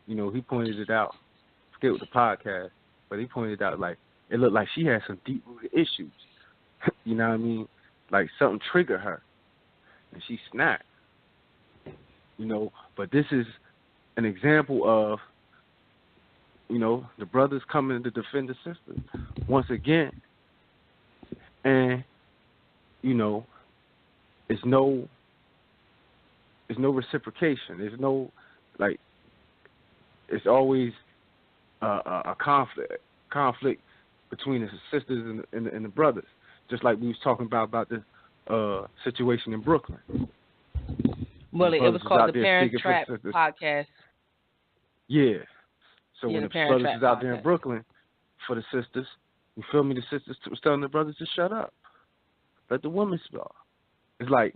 you know, he pointed it out. I forget what the podcast, but he pointed out, like, it looked like she had some deep-rooted issues. You know what I mean? Like, something triggered her, and she snapped. You know, but this is an example of, you know, the brothers coming to defend the sisters once again. And, you know, it's no reciprocation. There's no, like, it's always a conflict between the sisters and the brothers, just like we was talking about the situation in Brooklyn. Well, it was called the Parent Trap podcast. Yeah. So when the the brothers is out there in podcast. Brooklyn for the sisters, you feel me? The sisters was telling the brothers to shut up, let the women speak. It's like,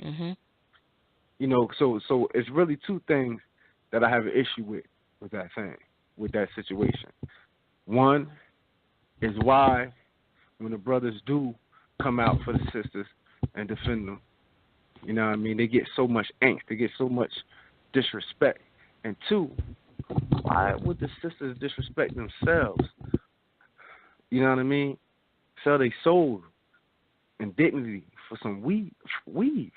you know, so it's really two things that I have an issue with that thing, with that situation. One is why when the brothers do come out for the sisters and defend them, you know what I mean, they get so much angst, they get so much disrespect. And two, why would the sisters disrespect themselves? You know what I mean? Sell their soul and dignity for some weave.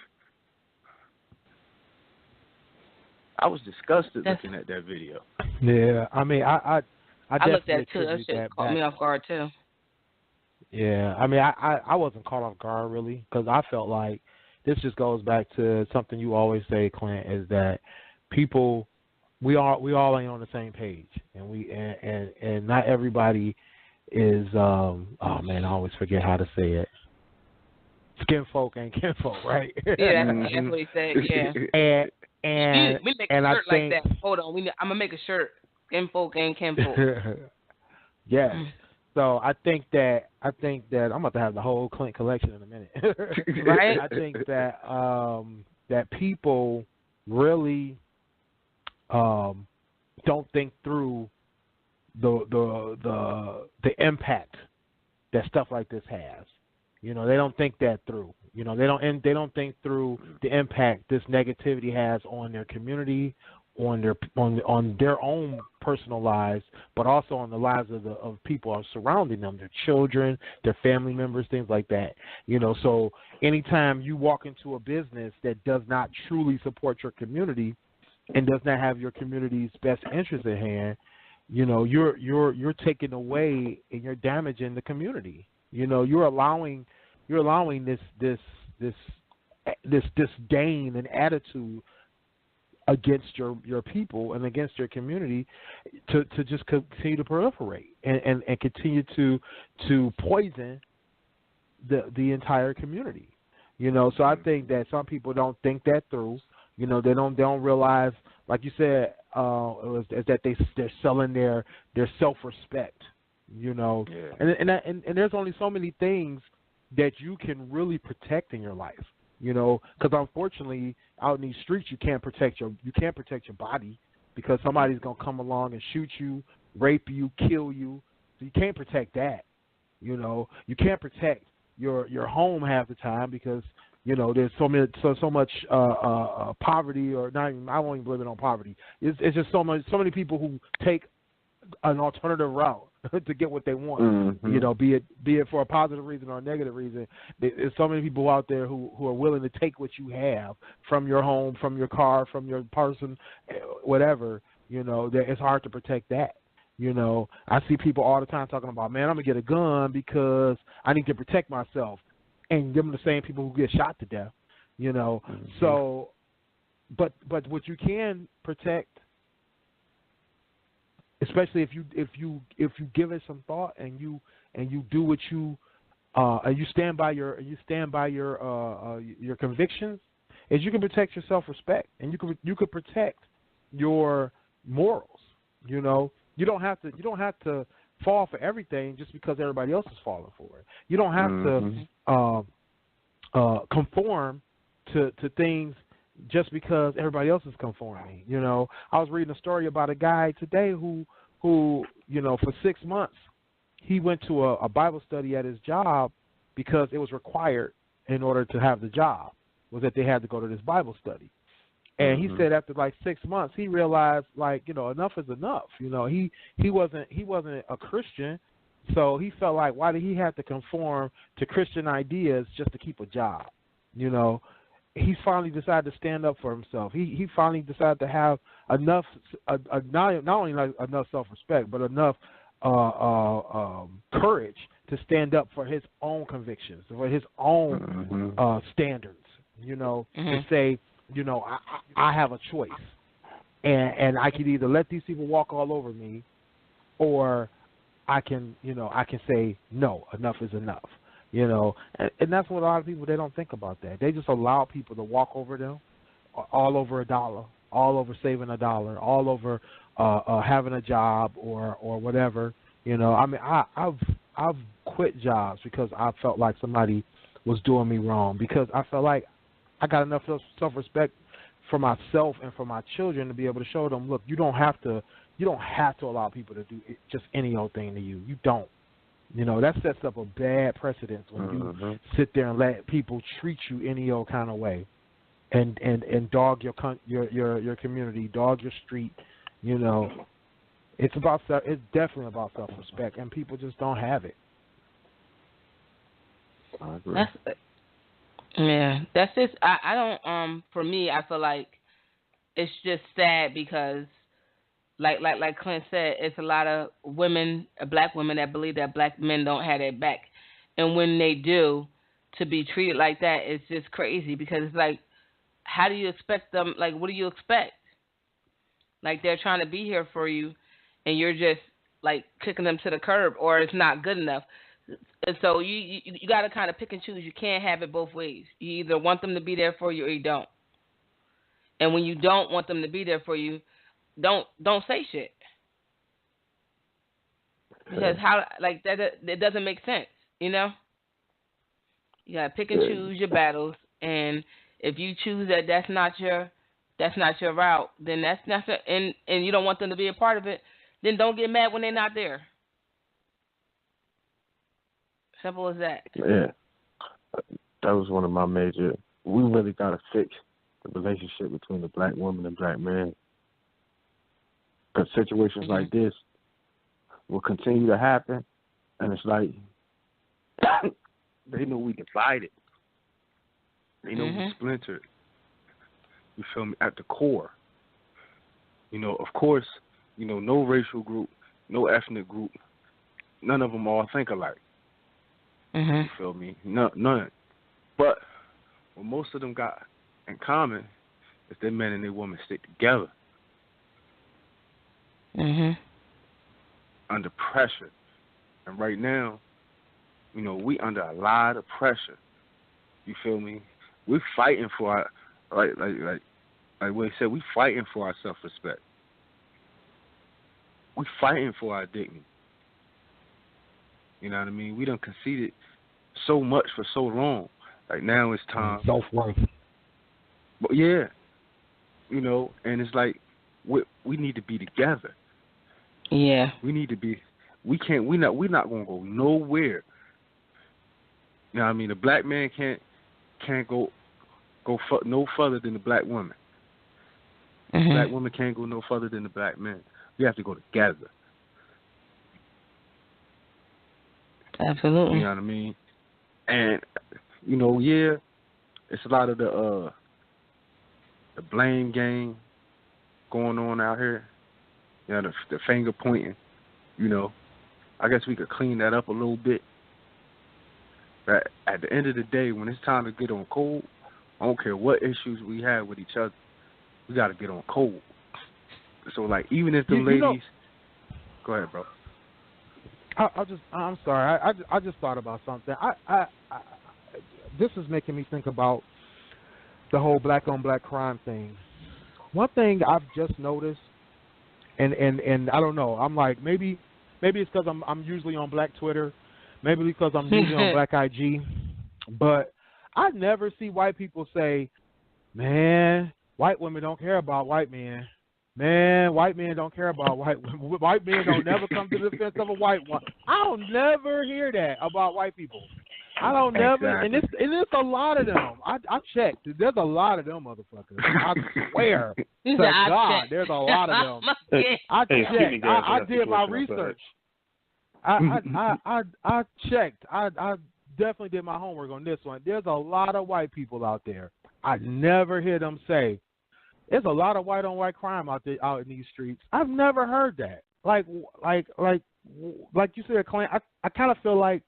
I was disgusted looking at that video. Yeah, I mean, I looked at it too. That shit caught me off guard too. Yeah, I mean, I wasn't caught off guard really, because I felt like this just goes back to something you always say, Clint, is that people, we all ain't on the same page, and not everybody is oh man, I always forget how to say it. Skin folk ain't kinfolk, right? Yeah, that's what he said. Yeah. And we make a shirt like that. Hold on, I'm gonna make a shirt. Skin folk ain't kinfolk. Yes. So I think that I'm about to have the whole Clint collection in a minute. Right. I think that that people really don't think through the impact that stuff like this has. They don't think that through. They don't think through the impact this negativity has on their community, on their own personal lives, but also on the lives of people surrounding them, their children, their family members, things like that. So anytime you walk into a business that does not truly support your community and does not have your community's best interest at hand, you're taking away and you're damaging the community. You're allowing this disdain and attitude against your people and against your community to just continue to proliferate and continue to poison the entire community. So I think that some people don't think that through. They don't realize, like you said, is that they're selling their self-respect. And there's only so many things that you can really protect in your life. Because unfortunately, out in these streets, you can't protect your body because somebody's gonna come along and shoot you, rape you, kill you. So you can't protect that. You can't protect your home half the time because there's so much poverty, or not even, I won't even blame it on poverty. It's just so many people who take an alternative route to get what they want. Mm-hmm. Be it for a positive reason or a negative reason. There's so many people out there who are willing to take what you have from your home, from your car, from your person, whatever. That it's hard to protect that. I see people all the time talking about, man, I'm gonna get a gun because I need to protect myself, and them the same people who get shot to death. Mm-hmm. So, but what you can protect, especially if you give it some thought and you do what you and you stand by your convictions, is you can protect your self-respect and you can protect your morals. You don't have to fall for everything just because everybody else is falling for it. You don't have to conform to things just because everybody else is conforming. I was reading a story about a guy today who for 6 months he went to a Bible study at his job because it was required in order to have the job, was that they had to go to this Bible study. And he said after like 6 months he realized enough is enough. He wasn't a Christian, so he felt like, why did he have to conform to Christian ideas just to keep a job? He finally decided to stand up for himself. He finally decided to have enough, not only enough self-respect, but enough courage to stand up for his own convictions, for his own standards. To say, I have a choice, and I can either let these people walk all over me, or I can say no, enough is enough. And that's what a lot of people, they don't think about that. They just allow people to walk over them, all over a dollar, all over saving a dollar, all over having a job or whatever. I've quit jobs because I felt like somebody was doing me wrong, because I felt like I got enough self-respect for myself and for my children to be able to show them, look, you don't have to allow people to do just any old thing to you. You don't. That sets up a bad precedence when you sit there and let people treat you any old kind of way, and dog your community, dog your street. It's definitely about self-respect, and people just don't have it. I agree. That's just I don't for me, I feel like it's just sad because like Clint said, it's a lot of women, black women, that believe that black men don't have their back, and when they do, to be treated like that, it's just crazy, because it's like, how do you expect them? Like, what do you expect? Like, they're trying to be here for you, and you're just like kicking them to the curb, or it's not good enough. And so you got to kind of pick and choose. You can't have it both ways. You either want them to be there for you or you don't. And when you don't want them to be there for you, don't say shit. Because how, like, that it doesn't make sense, You gotta pick and choose your battles, and if you choose that that's not your route, then that's not and you don't want them to be a part of it, then don't get mad when they're not there. Simple as that. Yeah, That was one of my major. We really gotta fix the relationship between the black woman and black man, because situations like this will continue to happen, and it's like they know we divided. They know we splintered. You feel me? At the core. You know, of course, you know, no racial group, no ethnic group, none of them all think alike. You feel me? None. But what most of them got in common is their men and their women stick together. Under pressure. And right now, you know, we under a lot of pressure. You feel me? We're fighting for our, like we said, we fighting for our self-respect. We fighting for our dignity. You know what I mean? We done conceded so much for so long. Like now it's time. Self-worth. But yeah, you know, and it's like we need to be together. Yeah. We need to be. We're not gonna go nowhere. You know what I mean? The black man can't go no further than the black woman. The black woman can't go no further than the black man. We have to go together. Absolutely. You know what I mean? And you know, yeah, it's a lot of the blame game going on out here. You know, the finger pointing. You know, I guess we could clean that up a little bit. But at the end of the day, when it's time to get on cold, I don't care what issues we have with each other, we got to get on cold. So, like, even if the ladies... Go ahead, bro. I'm sorry. I just thought about something. This is making me think about the whole black-on-black crime thing. One thing I've just noticed, and I don't know, I'm like, maybe it's because I'm usually on Black Twitter, maybe because I'm usually on Black IG, but I never see white people say, man, white women don't care about white men. Man, white men don't care about white women. White men don't never come to the defense of a white one. I don't never hear that about white people. I don't never, and it's a lot of them. I checked. There's a lot of them motherfuckers. I swear to God, there's a lot of them. I checked. I did my research. I checked. I definitely did my homework on this one. There's a lot of white people out there. I never hear them say, there's a lot of white on white crime out in these streets. I've never heard that. Like you said, Clint, I kind of feel like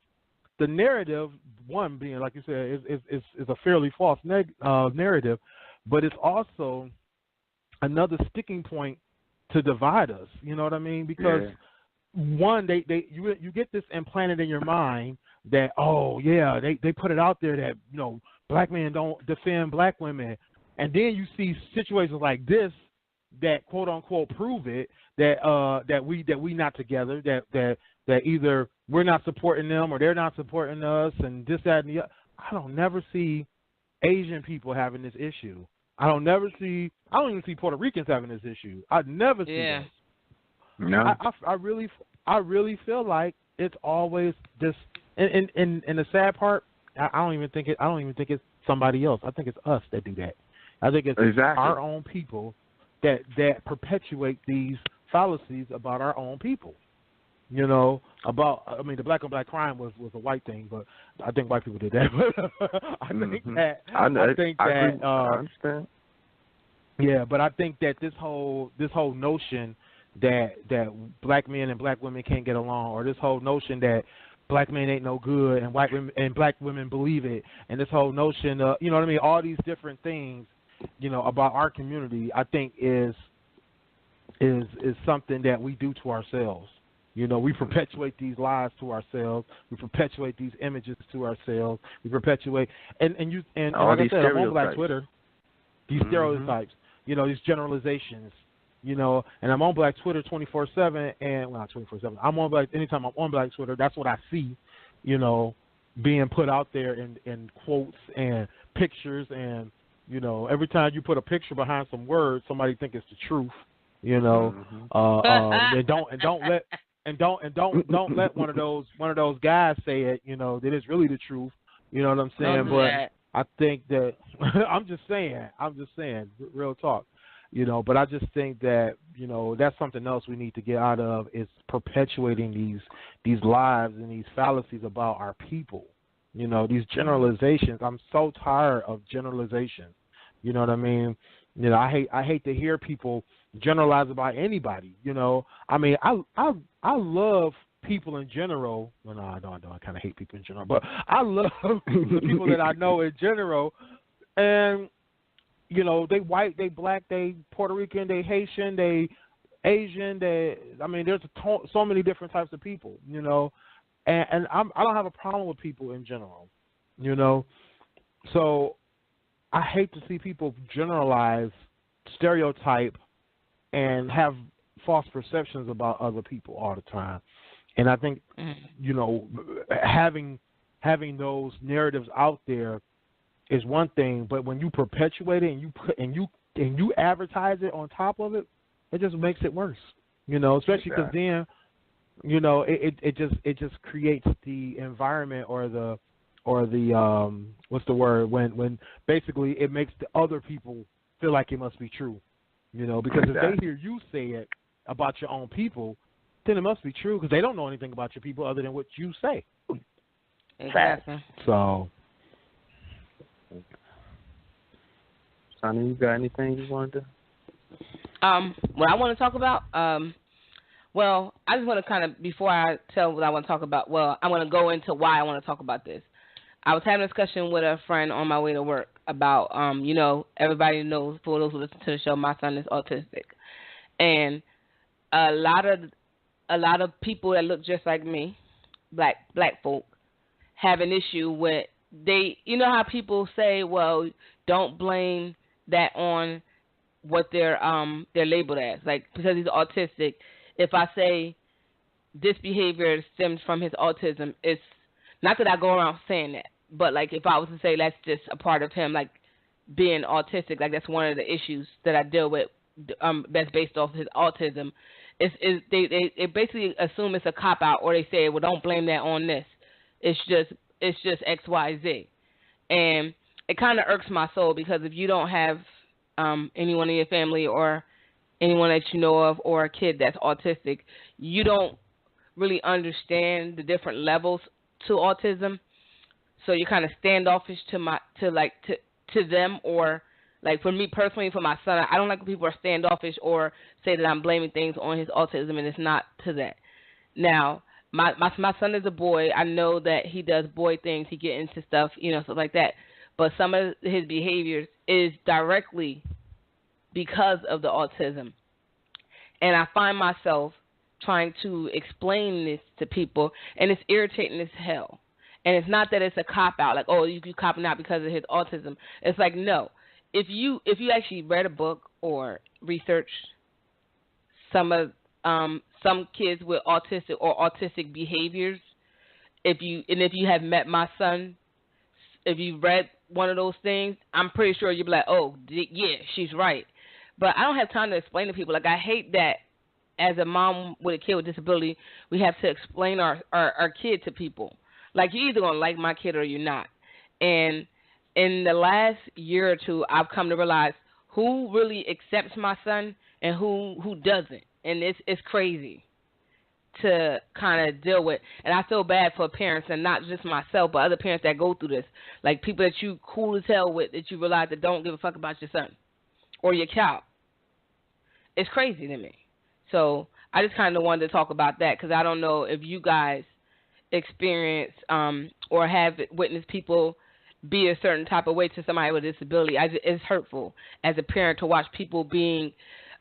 the narrative, one being, like you said, is a fairly false narrative, but it's also another sticking point to divide us. You know what I mean? Because one, you get this implanted in your mind that, oh yeah, they put it out there that, you know, black men don't defend black women, and then you see situations like this that quote unquote prove it, that we not together, that either we're not supporting them or they're not supporting us, and this, that, and the other. I don't never see Asian people having this issue. I don't even see Puerto Ricans having this issue. I never see this. No. I really feel like it's always this. And the sad part, I don't even think it's somebody else. I think it's us that do that. I think it's our own people that perpetuate these fallacies about our own people. You know, the black on black crime was a white thing, but I think white people did that. I understand. Yeah, but I think that this whole notion that black men and black women can't get along, or this whole notion that black men ain't no good and white women and black women believe it, and this whole notion of, you know what I mean, all these different things, you know, about our community, I think is something that we do to ourselves. You know, we perpetuate these lies to ourselves. We perpetuate these images to ourselves. We perpetuate and like I said, I'm on Black Twitter. These stereotypes, you know, these generalizations, you know, and I'm on Black Twitter 24/7, and well, not 24/7. I'm on Black anytime I'm on Black Twitter. That's what I see, you know, being put out there in quotes and pictures, and you know, every time you put a picture behind some words, somebody think it's the truth, you know. And don't let one of those guys say it, you know, that it's really the truth. You know what I'm saying? Don't do But that. I think that I'm just saying, real talk. You know, but I just think that, you know, that's something else we need to get out of, is perpetuating these lies and these fallacies about our people. You know, these generalizations. I'm so tired of generalizations. You know what I mean? You know, I hate to hear people generalize about anybody. You know, I mean, I love people in general. Well, no, I don't. I kind of hate people in general, but I love the people that I know in general. And you know, they white, they black, they Puerto Rican, they Haitian, they Asian, I mean, there's so many different types of people, you know, and I don't have a problem with people in general, you know. So I hate to see people generalize, stereotype, and have false perceptions about other people all the time. And I think, you know, having those narratives out there is one thing, but when you perpetuate it and you put and you advertise it on top of it, it just makes it worse. You know, especially because then, you know, it just creates the environment or the what's the word, when basically it makes the other people feel like it must be true. You know, because if they hear you say it about your own people, then it must be true, because they don't know anything about your people other than what you say. Exactly. So. Sonny, you got anything you wanted to? What I want to talk about, well, I just want to kind of, before I tell what I want to talk about, well, I want to go into why I want to talk about this. I was having a discussion with a friend on my way to work about, you know, everybody knows, for those who listen to the show, my son is autistic. And a lot of people that look just like me, black folk, have an issue with, you know how people say, well, don't blame that on what they're labeled as. Like, because he's autistic, if I say this behavior stems from his autism, it's not that I go around saying that, but like if I was to say that's just a part of him, like being autistic, like that's one of the issues that I deal with, that's based off his autism. They basically assume it's a cop out, or they say, well, don't blame that on this. It's just X, Y, Z. And it kind of irks my soul, because if you don't have anyone in your family or anyone that you know of, or a kid that's autistic, you don't really understand the different levels to autism. So you're kind of standoffish to them, or like for me personally, for my son, I don't like when people are standoffish or say that I'm blaming things on his autism, and it's not to that. Now, my son is a boy. I know that he does boy things. He get into stuff, you know, stuff like that. But some of his behaviors is directly because of the autism. And I find myself trying to explain this to people, and it's irritating as hell. And it's not that it's a cop-out, like, oh, you copping out because of his autism. It's like, no. If you actually read a book or researched some kids with autistic behaviors, if you have met my son, if you read one of those things, I'm pretty sure you'll be like, oh, yeah, she's right. But I don't have time to explain to people. Like, I hate that as a mom with a kid with disability, we have to explain our kid to people. Like, you're either going to like my kid or you're not. And in the last year or two, I've come to realize who really accepts my son and who doesn't. And it's crazy to kind of deal with. And I feel bad for parents, and not just myself, but other parents that go through this. Like people that you cool as hell with, that you realize that don't give a fuck about your son or your child. It's crazy to me. So I just kind of wanted to talk about that, because I don't know if you guys experience or have witnessed people be a certain type of way to somebody with a disability. It's hurtful as a parent to watch people being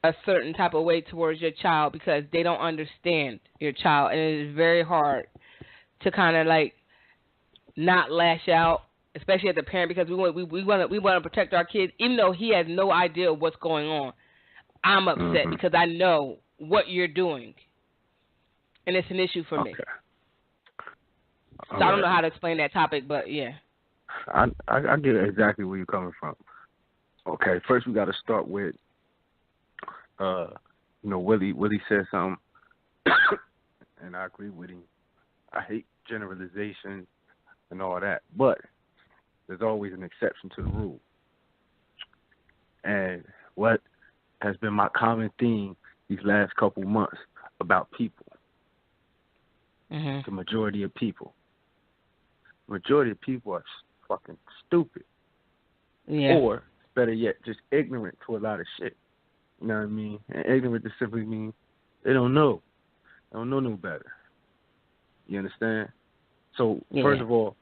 a certain type of way towards your child, because they don't understand your child, and it is very hard to kind of like not lash out, especially as a parent, because we want to protect our kids, even though he has no idea what's going on. I'm upset because I know what you're doing, and it's an issue for me. So I don't know how to explain that topic, but yeah. I get exactly where you're coming from. Okay, first we got to start with, Willie said something, and I agree with him. I hate generalization and all that, but there's always an exception to the rule. And what has been my common theme these last couple months about people, the majority of people are fucking stupid. Yeah. Or, better yet, just ignorant to a lot of shit. You know what I mean? And ignorant just simply means they don't know. They don't know no better. You understand? So, first of all,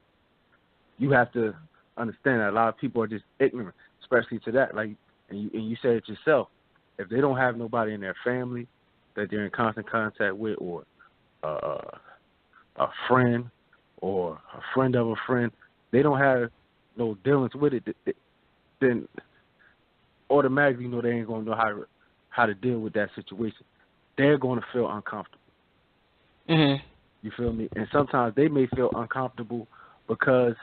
you have to understand that a lot of people are just ignorant, especially to that. Like, and you said it yourself. If they don't have nobody in their family that they're in constant contact with, or a friend or a friend of a friend, they don't have no dealings with it, then automatically, they ain't going to know how to deal with that situation. They're going to feel uncomfortable. You feel me? And sometimes they may feel uncomfortable because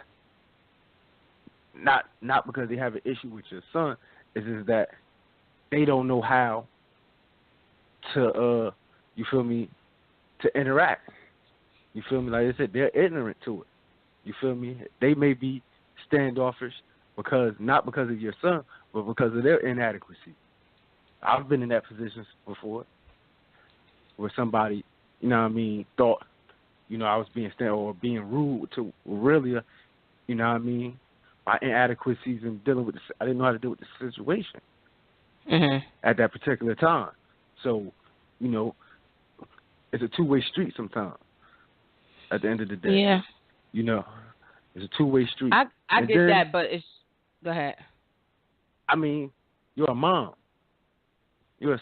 not because they have an issue with your son. It's just that they don't know how to you feel me, to interact. You feel me? Like I said, they're ignorant to it. You feel me? They may be standoffish not because of your son, but because of their inadequacy. I've been in that position before, where somebody, thought, I was being or being rude to Aurelia, my inadequacies in dealing with I didn't know how to deal with the situation at that particular time. So, it's a two-way street sometimes. At the end of the day, it's a two-way street. I get that, but it's go ahead. I mean, you're a mom. You're a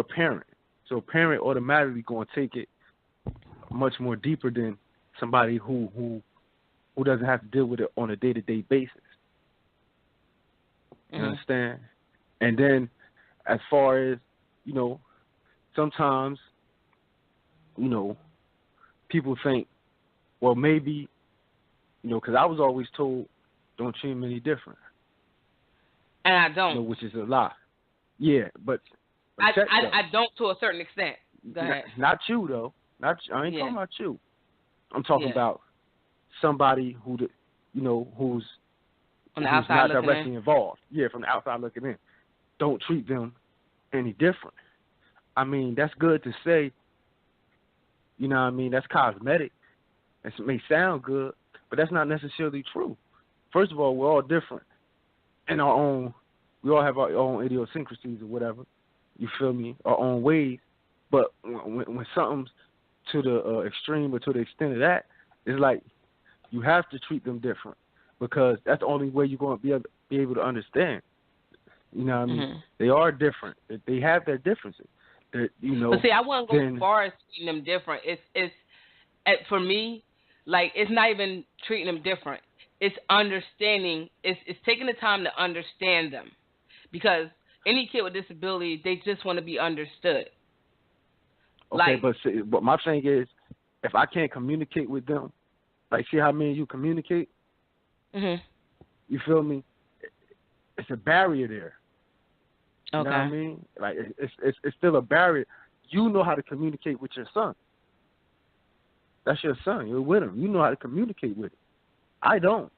parent. So a parent automatically going to take it much more deeper than somebody who doesn't have to deal with it on a day-to-day basis. You understand? And then, as far as sometimes people think, well, maybe, because I was always told, don't treat them any different. And I don't. Which is a lie. Yeah, but I don't to a certain extent. Go ahead. Not you, though. I ain't talking about you. I'm talking about somebody who's on the outside not directly involved. Yeah, from the outside looking in. Don't treat them any different. I mean, that's good to say. You know what I mean? That's cosmetic. It may sound good, but that's not necessarily true. First of all, we're all different in our own. We all have our own idiosyncrasies or whatever. You feel me? Our own ways. But when something's to the extreme or to the extent of that, it's like you have to treat them different because that's the only way you're going to be able to understand. You know what I mean? They are different. They have their differences. But see, I wouldn't go as far as treating them different. It's for me, like it's not even treating them different. It's understanding. It's taking the time to understand them, because any kid with disability, they just want to be understood. Okay, but my thing is, if I can't communicate with them, like see how me and you communicate, you feel me? It's a barrier there. You know what I mean? Like it's still a barrier. You know how to communicate with your son. That's your son. You're with him. You know how to communicate with him. I don't.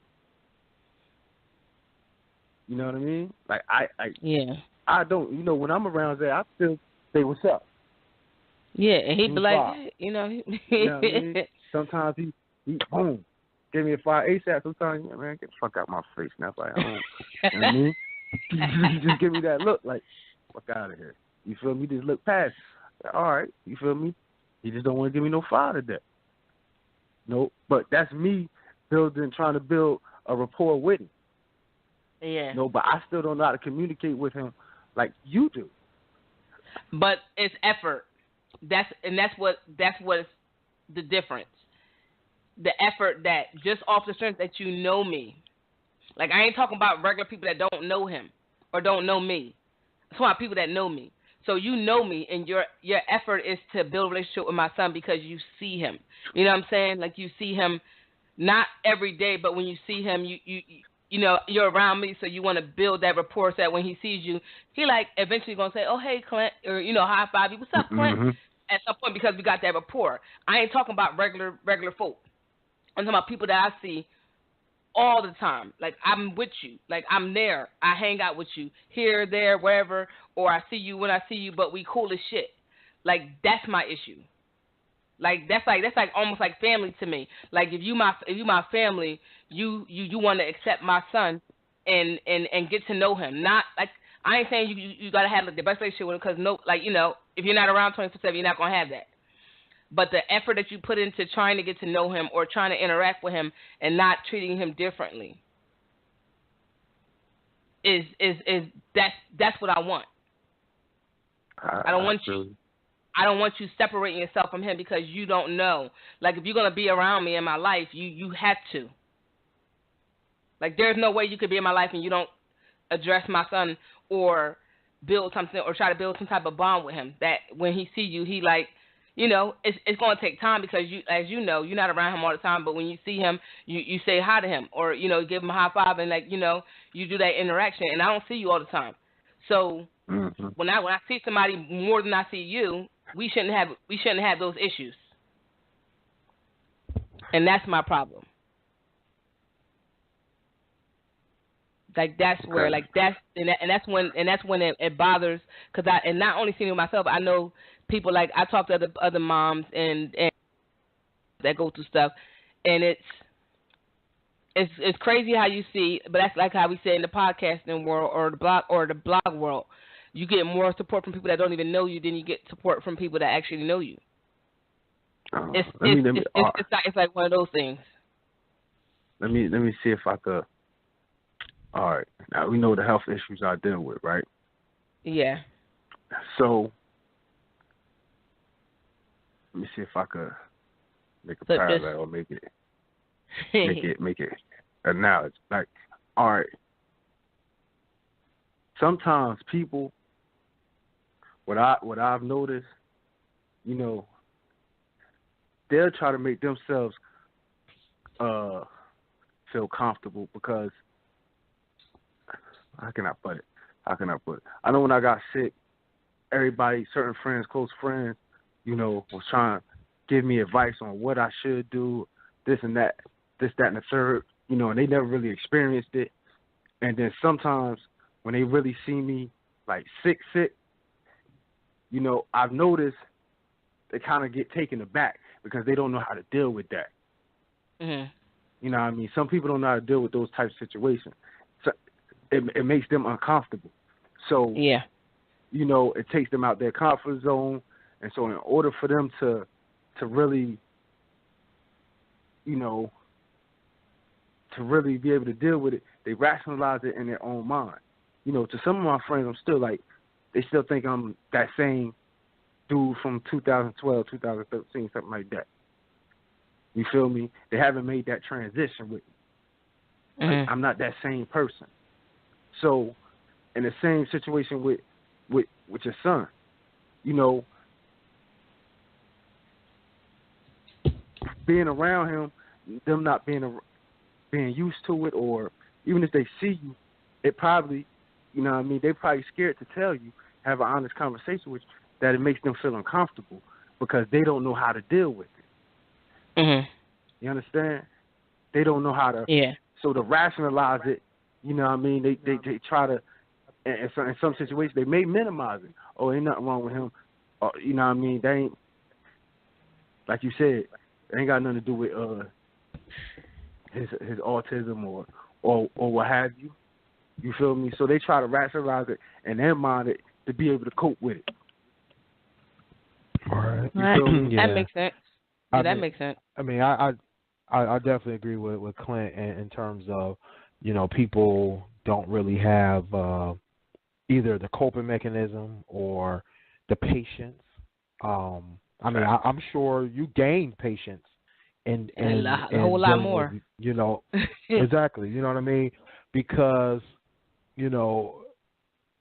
You know what I mean? Like I don't. When I'm around there, I still say what's up. Yeah, and he'd be like, you know what I mean? Sometimes he boom, give me a fire ASAP. Sometimes, man, get the fuck out my face now. Like, you know what I mean? Just give me that look, like, fuck out of here. You feel me? Just look past. All right, you feel me? He just don't want to give me no fire today. No, but that's me trying to build a rapport with him. Yeah. No, but I still don't know how to communicate with him like you do. But it's effort. That's what's the difference. The effort that just off the strength that you know me. Like I ain't talking about regular people that don't know him or don't know me. I'm talking about people that know me. So you know me, and your effort is to build a relationship with my son because you see him. You know what I'm saying? Like you see him not every day, but when you see him, you know you're around me, so you want to build that rapport. So that when he sees you, he like eventually gonna say, "Oh hey Clint," or high five you. What's up, Clint? At some point because we got that rapport. I ain't talking about regular folk. I'm talking about people that I see all the time. Like, I'm with you. Like, I'm there. I hang out with you here, there, wherever, or I see you when I see you, but we cool as shit. Like, that's my issue. Like, that's like almost like family to me. Like, if you my family, you want to accept my son and get to know him. Not like, I ain't saying you gotta have like the best relationship with him, because no, like, you know, if you're not around 24/7, you're not gonna have that. But the effort that you put into trying to get to know him or trying to interact with him and not treating him differently is that's what I want. I don't want you separating yourself from him because you don't know. Like, if you're gonna be around me in my life, you have to. Like, there's no way you could be in my life and you don't address my son or build something or try to build some type of bond with him. That when he see you, he like, you know, it's going to take time because you, as you know, you're not around him all the time. But when you see him, you say hi to him, or, you know, give him a high five, and, like, you know, you do that interaction. And I don't see you all the time. So when I see somebody more than I see you, we shouldn't have those issues. And that's my problem. Like, that's where, like, that's when it bothers, because and not only seeing it myself, I know people, like, I talk to other moms and that go through stuff, and it's crazy how you see, but that's like how we say in the podcasting world or the blog world, you get more support from people that don't even know you than you get support from people that actually know you. It's like one of those things. Let me see if I could. All right. Now we know the health issues I deal with, right? Yeah. So let me see if I could make a parallel or make it analogy. Like, all right. Sometimes people, what I've noticed, you know, they'll try to make themselves feel comfortable because, how can I put it? I know when I got sick, everybody, certain friends, close friends, you know, was trying to give me advice on what I should do, this and that, and the third, you know, and they never really experienced it. And then sometimes when they really see me, like, sick, you know, I've noticed they kind of get taken aback because they don't know how to deal with that. Mm-hmm. You know what I mean? Some people don't know how to deal with those types of situations. So it makes them uncomfortable. So, yeah, you know, it takes them out their comfort zone. And so in order for them to really, you know, to really be able to deal with it, they rationalize it in their own mind. You know, to some of my friends, I'm still like, they still think I'm that same dude from 2012, 2013, something like that. You feel me? They haven't made that transition with me. Like, I'm not that same person. So, in the same situation with your son, you know, being around him, them not being used to it, or even if they see you, it probably, you know what I mean, they probably scared to tell you, have an honest conversation with you, that it makes them feel uncomfortable because they don't know how to deal with it. Mm-hmm. You understand? They don't know how to. Yeah. So to rationalize it, you know what I mean, they try to, in some situations, they may minimize it. Oh, ain't nothing wrong with him. Or, you know what I mean? They ain't, like you said, it ain't got nothing to do with his autism or what have you. You feel me? So they try to rationalize it in their mind to be able to cope with it. All right. You feel me? That makes sense. Yeah, that makes sense. I mean, I definitely agree with Clint in terms of, you know, people don't really have either the coping mechanism or the patience. I mean, I'm sure you gain patience and a whole lot more. With, you know, exactly. You know what I mean? Because, you know,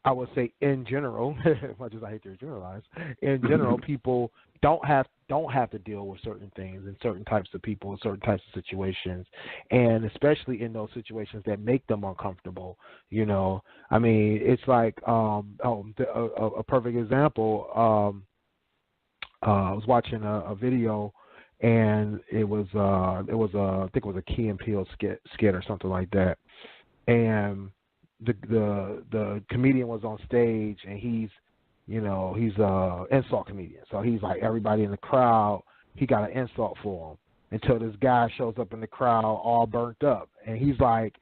I would say in general, as much as I hate to generalize, in general, people don't have to deal with certain things and certain types of people and certain types of situations, and especially in those situations that make them uncomfortable. You know, I mean, it's like a perfect example. I was watching a video, and it was I think it was a Key and Peele skit or something like that, and the comedian was on stage, and he's a insult comedian, so he's like everybody in the crowd, he got an insult for him until this guy shows up in the crowd all burnt up, and he's like,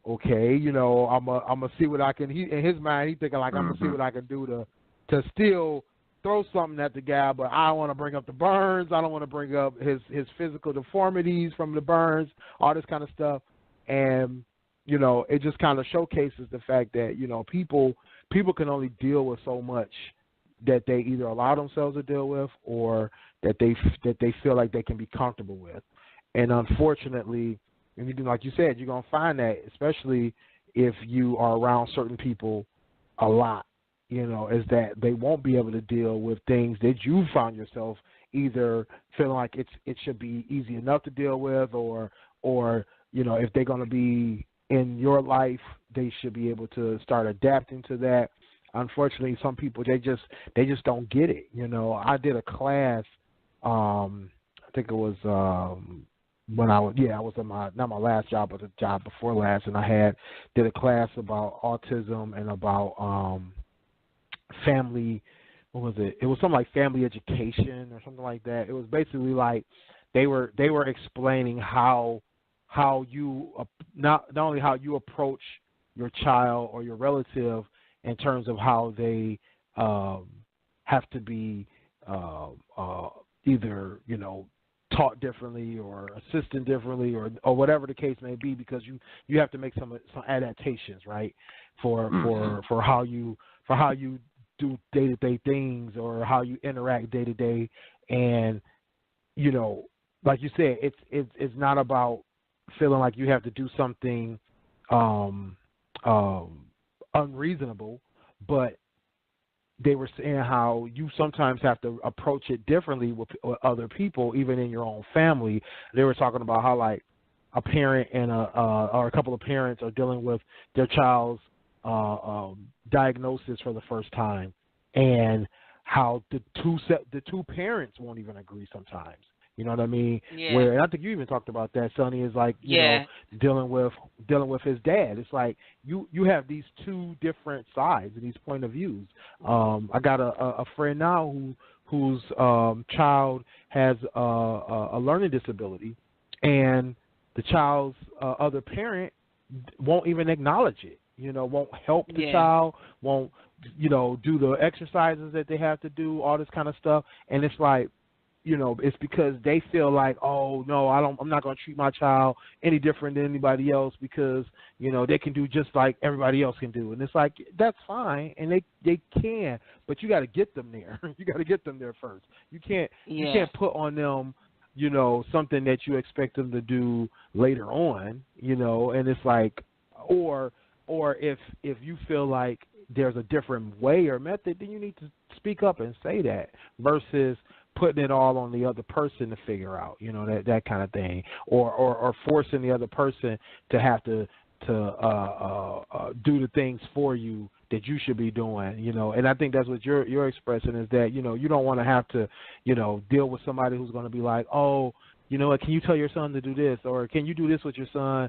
okay, I'm gonna see what I can. In his mind, he's thinking like, I'm gonna see what I can do to still throw something at the guy, but I don't want to bring up the burns. I don't want to bring up his physical deformities from the burns, all this kind of stuff. And, it just kind of showcases the fact that, people can only deal with so much that they either allow themselves to deal with or that they feel like they can be comfortable with. And unfortunately, like you said, you're going to find that, especially if you are around certain people a lot, is that they won't be able to deal with things that you found yourself either feeling like it should be easy enough to deal with, or if they're going to be in your life, they should be able to start adapting to that. Unfortunately, some people they just don't get it. I did a class. I think it was when I was in not my last job, but the job before last, and I did a class about autism and about family. What was it? It was something like family education or something like that. It was basically like they were explaining how you not only how you approach your child or your relative in terms of how they have to be either taught differently or assisted differently or whatever the case may be, because you have to make some adaptations, right, for how you do day-to-day things or how you interact day-to-day. And like you said, it's not about feeling like you have to do something unreasonable, but they were saying how you sometimes have to approach it differently with other people, even in your own family. They were talking about how like a parent and or a couple of parents are dealing with their child's diagnosis for the first time, and how the two parents won't even agree sometimes. You know what I mean? Yeah. Where, and I think you even talked about that, Sonny, is like, you know, dealing with his dad. It's like you have these two different sides and these point of views. I got a friend now whose child has a learning disability, and the child's other parent won't even acknowledge it. You know, won't help the child, won't, you know, do the exercises that they have to do, all this kind of stuff. And it's like, you know, it's because they feel like, oh no, I'm not going to treat my child any different than anybody else because, you know, they can do just like everybody else can do. And it's like, that's fine, and they can, but you got to get them there. You got to get them there first. You can't put on them, you know, something that you expect them to do later on, you know. And it's like, or if you feel like there's a different way or method, then you need to speak up and say that, versus putting it all on the other person to figure out, you know, that kind of thing, or forcing the other person to have to do the things for you that you should be doing, you know. And I think that's what you're expressing, is that, you know, you don't want to have to, you know, deal with somebody who's going to be like, oh, you know what, can you tell your son to do this, or can you do this with your son?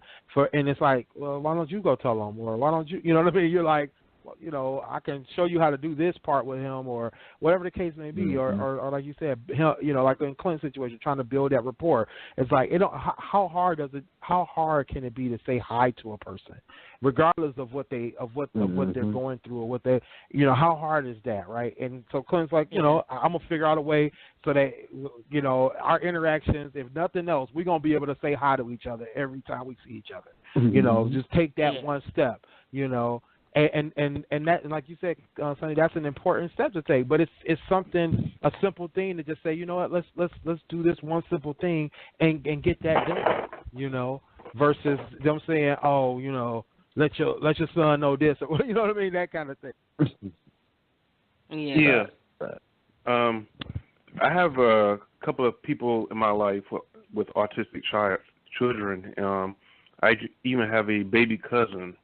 And it's like, well, why don't you go tell him, or why don't you, you know what I mean? You're like, well, you know, I can show you how to do this part with him, or whatever the case may be, mm-hmm. or like you said, you know, like in Clint's situation, trying to build that rapport. It's like, how hard can it be to say hi to a person, regardless of what they're going through, or what they, you know, how hard is that, right? And so Clint's like, you know, I'm gonna figure out a way so that, you know, our interactions, if nothing else, we're gonna be able to say hi to each other every time we see each other. Mm-hmm. You know, just take that one step, you know. And that, and like you said, Sonny, that's an important step to take. But it's something, a simple thing to just say, you know what, let's do this one simple thing and get that done, you know, versus them saying, oh, you know, let your son know this, or, you know what I mean, that kind of thing. Yeah. I have a couple of people in my life with autistic children. I even have a baby cousin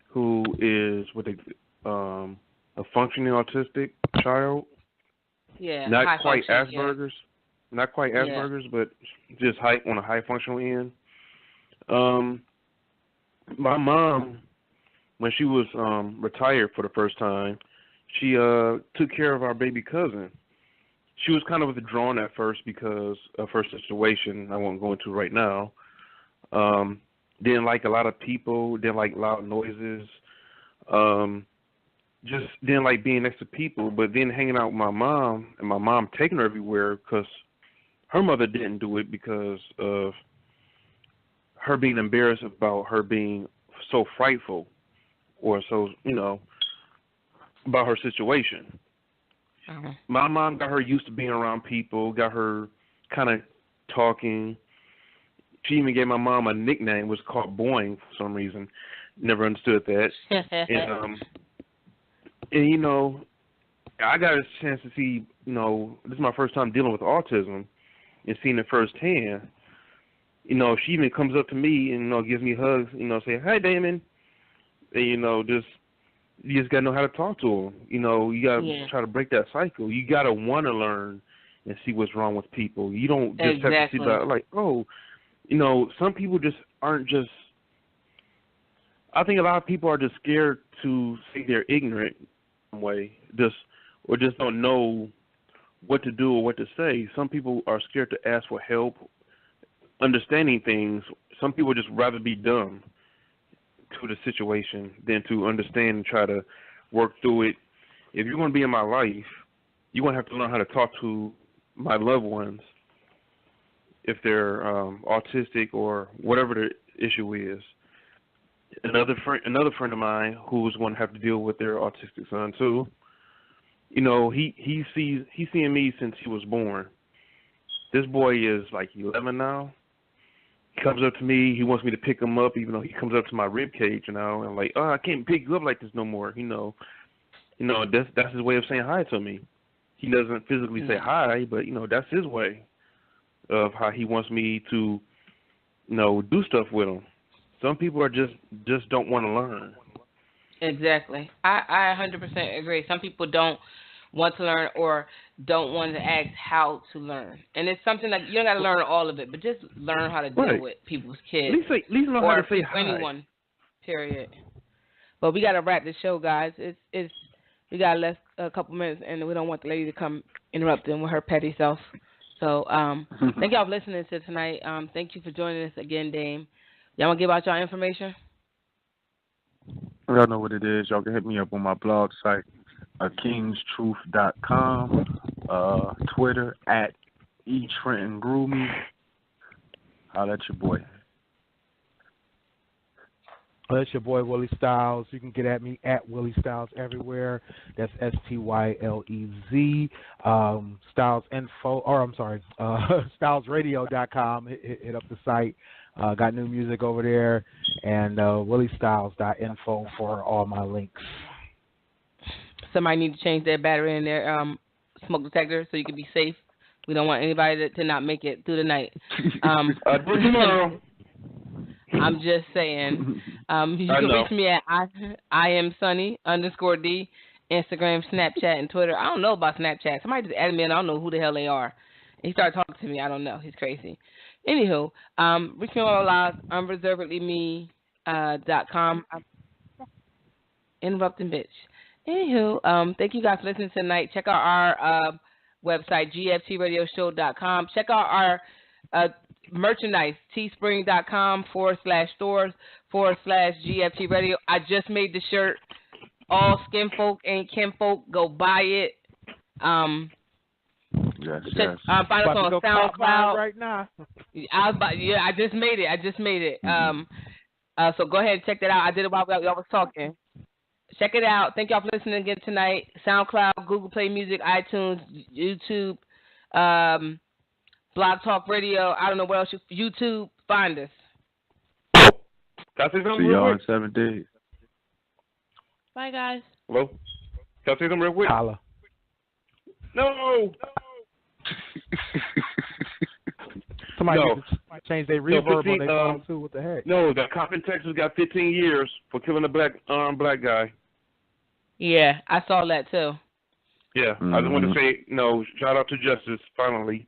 who is with a functioning autistic child. Yeah, not quite Asperger's. not quite Asperger's, but just on a high functional end. My mom, when she was retired for the first time, she took care of our baby cousin. She was kind of withdrawn at first because of her situation I won't go into right now. Didn't like a lot of people, didn't like loud noises, just didn't like being next to people. But then hanging out with my mom, and my mom taking her everywhere because her mother didn't do it because of her being embarrassed about her being so frightful or so, about her situation. Uh-huh. My mom got her used to being around people, got her kind of talking. She even gave my mom a nickname. It was called Boing for some reason. Never understood that. and I got a chance to see, this is my first time dealing with autism and seeing it firsthand. She even comes up to me and, gives me hugs, say, "Hi, Damon." And, you just got to know how to talk to them. You got to try to break that cycle. You got to want to learn and see what's wrong with people. You don't just have to see that, like, some people just aren't just, I think a lot of people are just scared to say they're ignorant in some way, or just don't know what to do or what to say. Some people are scared to ask for help, understanding things. Some people just rather be dumb to the situation than to understand and try to work through it. If you're going to be in my life, you're going to have to learn how to talk to my loved ones if they're autistic or whatever the issue is. Another friend of mine who's going to have to deal with their autistic son too. He's seeing me since he was born. This boy is like 11 now. He comes up to me. He wants me to pick him up, even though he comes up to my rib cage, and I'm like, "Oh, I can't pick you up like this no more." That's his way of saying hi to me. He doesn't physically say hi, but that's his way of how he wants me to, do stuff with him. Some people are just don't want to learn. Exactly. I 100% agree. Some people don't want to learn or don't want to ask how to learn. And it's something that you don't got to learn all of it, but just learn how to deal with people's kids. At least know how to say hi. Anyone, period. But we got to wrap the show, guys. It's we got a couple minutes, and we don't want the lady to come interrupt them with her petty self. So thank y'all for listening to tonight. Thank you for joining us again, Dame. Y'all want to give out y'all information? Y'all know what it is. Y'all can hit me up on my blog site, kingstruth.com, Twitter @eTrentonGrooming. Holla at your boy. That's your boy Willie Styles. You can get at me at Willie Styles everywhere. That's STYLEZ. Styles info, or I'm sorry, StylesRadio.com. Hit up the site. Got new music over there, and WillieStyles.info for all my links. Somebody need to change their battery in their smoke detector so you can be safe. We don't want anybody to not make it through the night. Tomorrow. I'm just saying. You can reach me at I am Sunny _D, Instagram, Snapchat, and Twitter. I don't know about Snapchat. Somebody just added me and I don't know who the hell they are. And he started talking to me. I don't know. He's crazy. Anywho, reach me on live, unreservedlyme.com. Interrupting bitch. Anywho, thank you guys for listening tonight. Check out our website, gftradioshow.com. Check out our merchandise, teespring.com/stores/GFT Radio. I just made the shirt. All skin folk and kin folk, go buy it. Yes. Find us on SoundCloud right now. I just made it. So go ahead and check that out. I did it while y'all was talking. Check it out. Thank y'all for listening again tonight. SoundCloud, Google Play Music, iTunes, YouTube, Blog Talk Radio. I don't know what else. YouTube. Find us. See y'all in 7 days. Bye, guys. Hello? Can I say something real quick? Holla. No. Somebody change their reverb on their phone too. What the heck? No, that cop in Texas got 15 years for killing a black guy. Yeah, I saw that too. Yeah, I just want to say, shout out to justice, finally.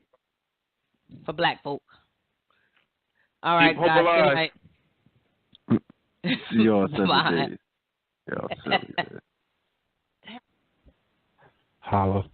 for black folk. All right, Keep guys. hope alive. Good night. See y'all 7 Bye. days. Y'all silly, man. Holla.